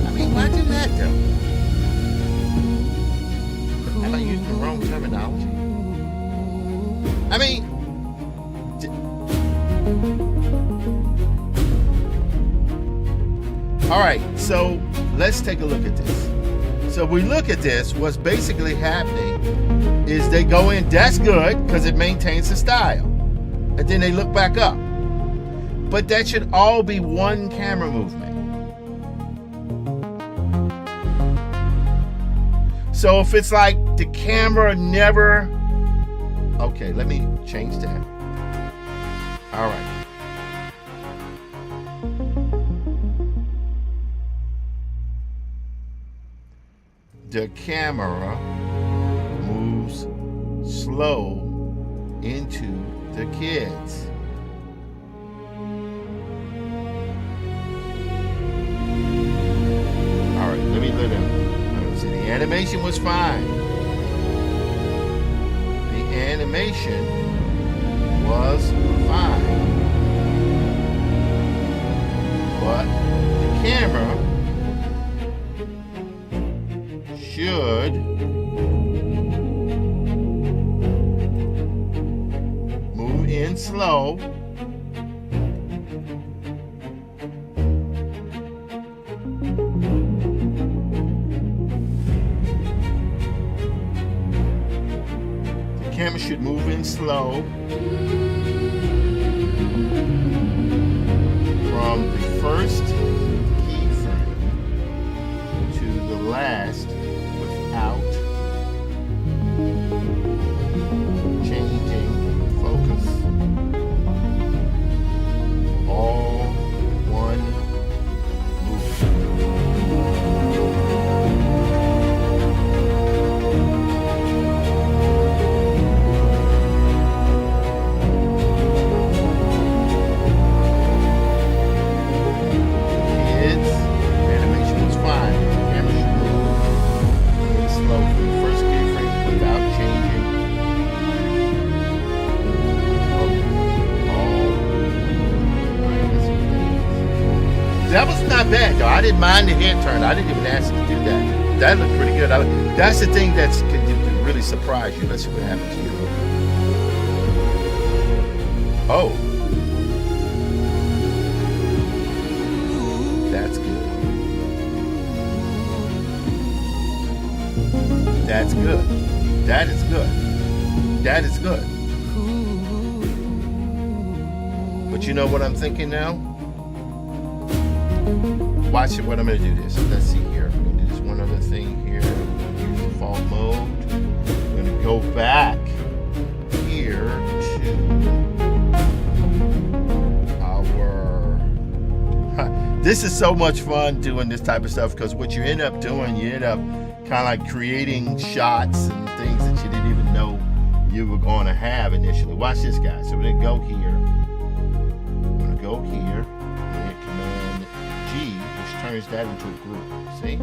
[SPEAKER 1] I mean, why do that, though? Am I using the wrong terminology? I mean, all right, so let's take a look at this. So if we look at this, what's basically happening is they go in, that's good, because it maintains the style. And then they look back up. But that should all be one camera movement. So if it's like the camera never... Okay, let me change that. All right. The camera moves slow into the kids. All right, let me let him. See, the animation was fine. The animation was fine. But the camera should move in slow. The camera should move in slow from the first keyframe to the last without changing focus. All one movement. That was not bad, though. I didn't mind the head turn. I didn't even ask him to do that. That looked pretty good. That's the thing that's can really surprise you. Let's see what happens here. Oh. That's good. That's good. That is good. That is good. But you know what I'm thinking now? Watch it. What I'm going to do this. Let's see here. I'm going to do this one other thing here. Use default mode. I'm going to go back here to our. This is so much fun doing this type of stuff because what you end up doing, you end up kind of like creating shots and things that you didn't even know you were going to have initially. Watch this, guys. So we're going to go here. I'm going to go here and Command G, which turns that into a group. See?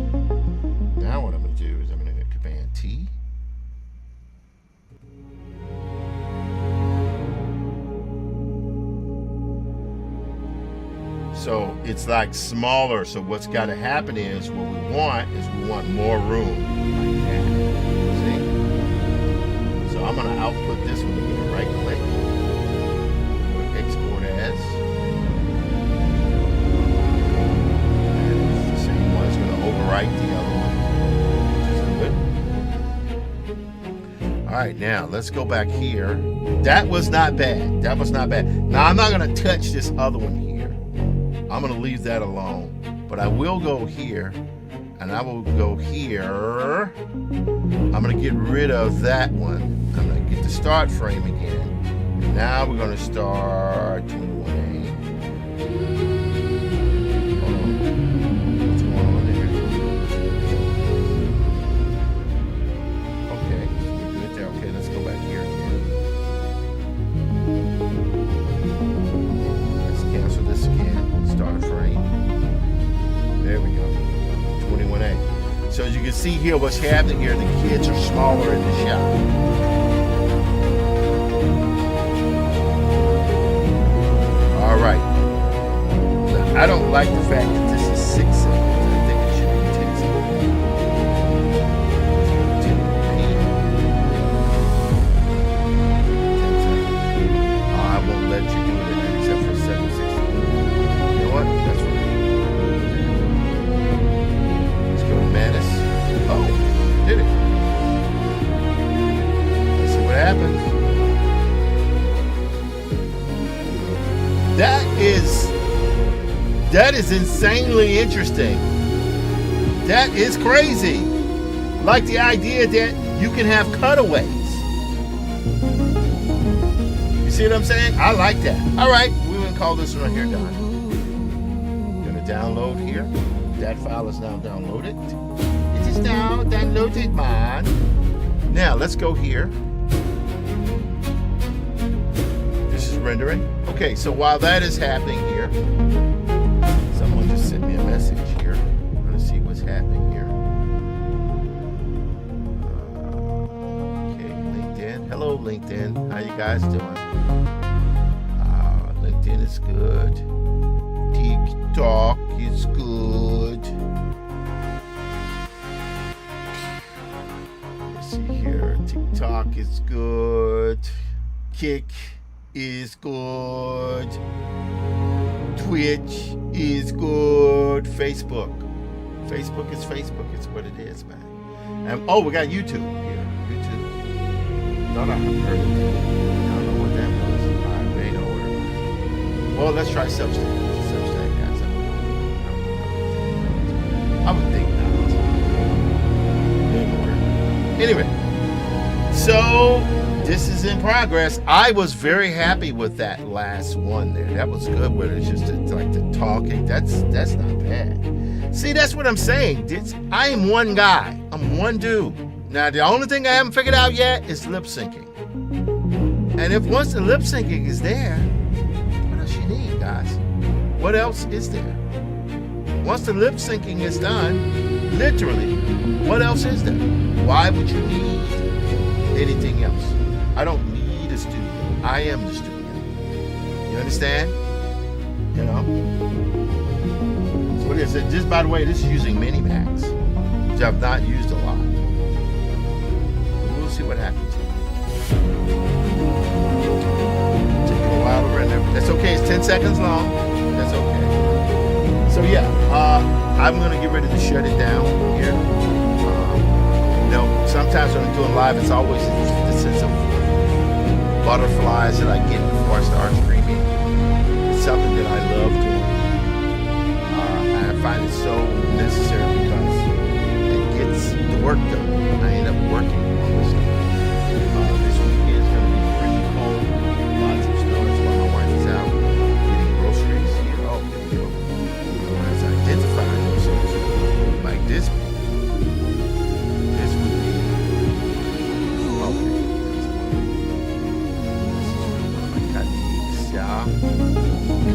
[SPEAKER 1] Now what I'm going to do is I'm going to Command T. So it's like smaller. So what's got to happen is what we want more room like that. See? So I'm going to output this one again. Right click. Export as. And it's the same one. It's going to overwrite the other one. Which is good. All right, now let's go back here. That was not bad. That was not bad. Now I'm not going to touch this other one here. I'm going to leave that alone. But I will go here. And I will go here. I'm going to get rid of that one. I'm going to get the start frame again. And now we're going to start 21A. Hold on. What's going on there? Okay. We're good there. Okay, let's go back here again. Let's cancel this again. Start frame. There we go. 21A. So as you can see here, what's happening here, the kids are smaller in the shot. All right. Now, I don't like the fact that this is 6 seconds. I think it should be 10 seconds. 10 seconds. I won't let you do it except for 760. You know what? That's right. Menace. Oh, did it? Let's see what happens. That is insanely interesting. That is crazy. Like the idea that you can have cutaways. You see what I'm saying? I like that. All right, we're gonna call this one here done. I'm gonna download here. That file is now downloaded. It is now downloaded, man. Now let's go here. This is rendering. Okay, so while that is happening here, someone just sent me a message here. I'm gonna see what's happening here. Okay, LinkedIn. Hello, LinkedIn. How you guys doing? LinkedIn is good. TikTok is good. Let's see here. TikTok is good. Kick is good. Twitch is good. Facebook. Facebook is Facebook. It's what it is, man. And oh, we got YouTube here. YouTube. Thought I heard it. I don't know what that was. I may know where it was. Well, let's try Substack. I would think not. Anyway, so this is in progress. I was very happy with that last one there. That was good. Where it's just like the talking. That's not bad. See, that's what I'm saying. I am one guy. I'm one dude. Now the only thing I haven't figured out yet is lip syncing. And if once the lip syncing is there, what else you need, guys? What else is there? Once the lip syncing is done, literally, what else is there? Why would you need anything else? I don't need a studio. I am the studio. You understand? You know? What is it? Just by the way, this is using Minimax, which I've not used a lot. We'll see what happens. Taking a while to render. That's okay. It's 10 seconds long. That's okay. So yeah, I'm gonna get ready to shut it down here. Sometimes when I'm doing live, it's always the sense of butterflies that I get before I start streaming. It's something that I love doing. And I find it so necessary because it gets the work done. I end up working on this stuff. This weekend is going to be pretty cold. Lots of snow. That's why my wife is out getting groceries here. Oh, here we go. As I identify themselves like this.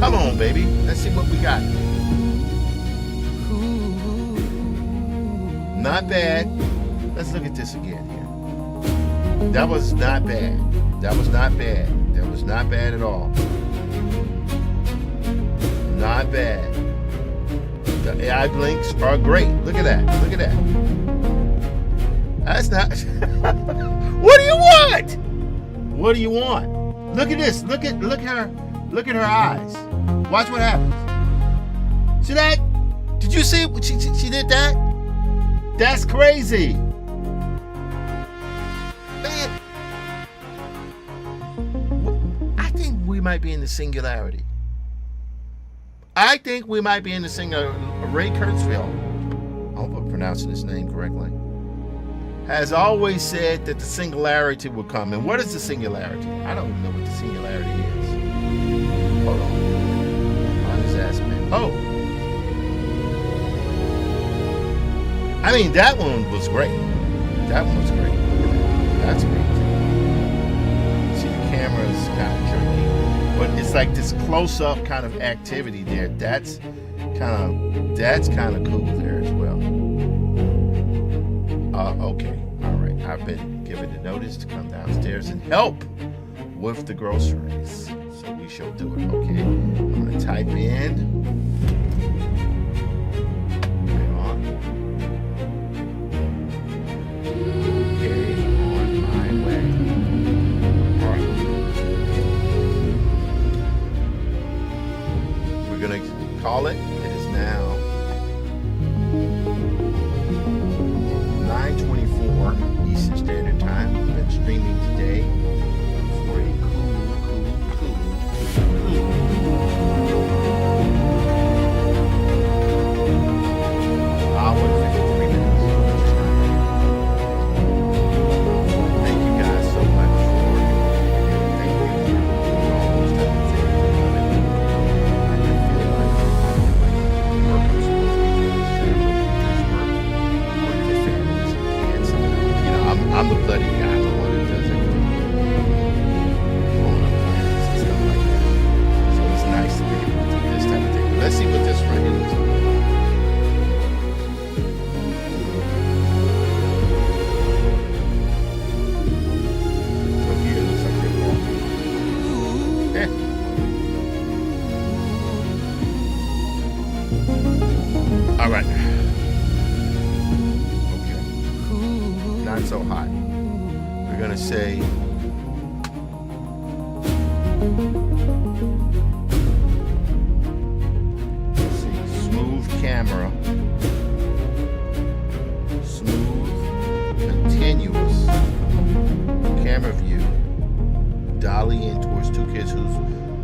[SPEAKER 1] Come on, baby. Let's see what we got. Not bad. Let's look at this again here. That was not bad. That was not bad. That was not bad at all. Not bad. The AI blinks are great. Look at that. Look at that. That's not. What do you want? What do you want? Look at this. Look at her. Look at her eyes. Watch what happens. See that? Did you see what she did that? That's crazy. Man. I think we might be in the singularity. I think we might be in the singularity. Ray Kurzweil, I hope I'm pronouncing his name correctly, has always said that the singularity will come. And what is the singularity? I don't even know what the singularity is. Hold on. On his ass, man. Oh. I mean, that one was great. That one was great. That's great. See, the camera is kind of jerky. But it's like this close-up kind of activity there. That's kind of cool there as well. Okay. All right. I've been given a notice to come downstairs and help with the groceries. So we shall do it. Okay. I'm going to type in. Hang on. Okay. On my way. All right. We're going to call it. It is now 9:24 Eastern Standard Time. We've been streaming today for a cool hour and 53 minutes. Thank you guys so much for thank you for all those type of things that come in. I feel like work I'm supposed to be doing is work with the families and kids. I'm the bloody guy, the one that does everything. Blowing up plans and stuff like that. So it's nice to be able to do this type of thing. Let's see what this right here looks like. So here it looks like they're walking. All right. Okay. Not so hot. We're gonna say let's see, smooth camera, smooth, continuous camera view, dolly in towards two kids whose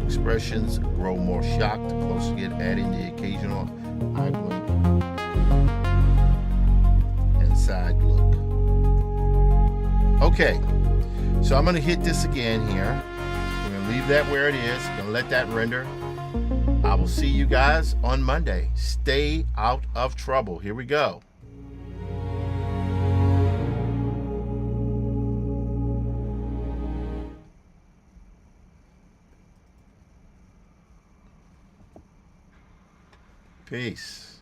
[SPEAKER 1] expressions grow more shocked the closer you get, adding the occasional eye blink and side look. Okay, so I'm going to hit this again here. We're going to leave that where it is. Going to let that render. I will see you guys on Monday. Stay out of trouble. Here we go. Peace.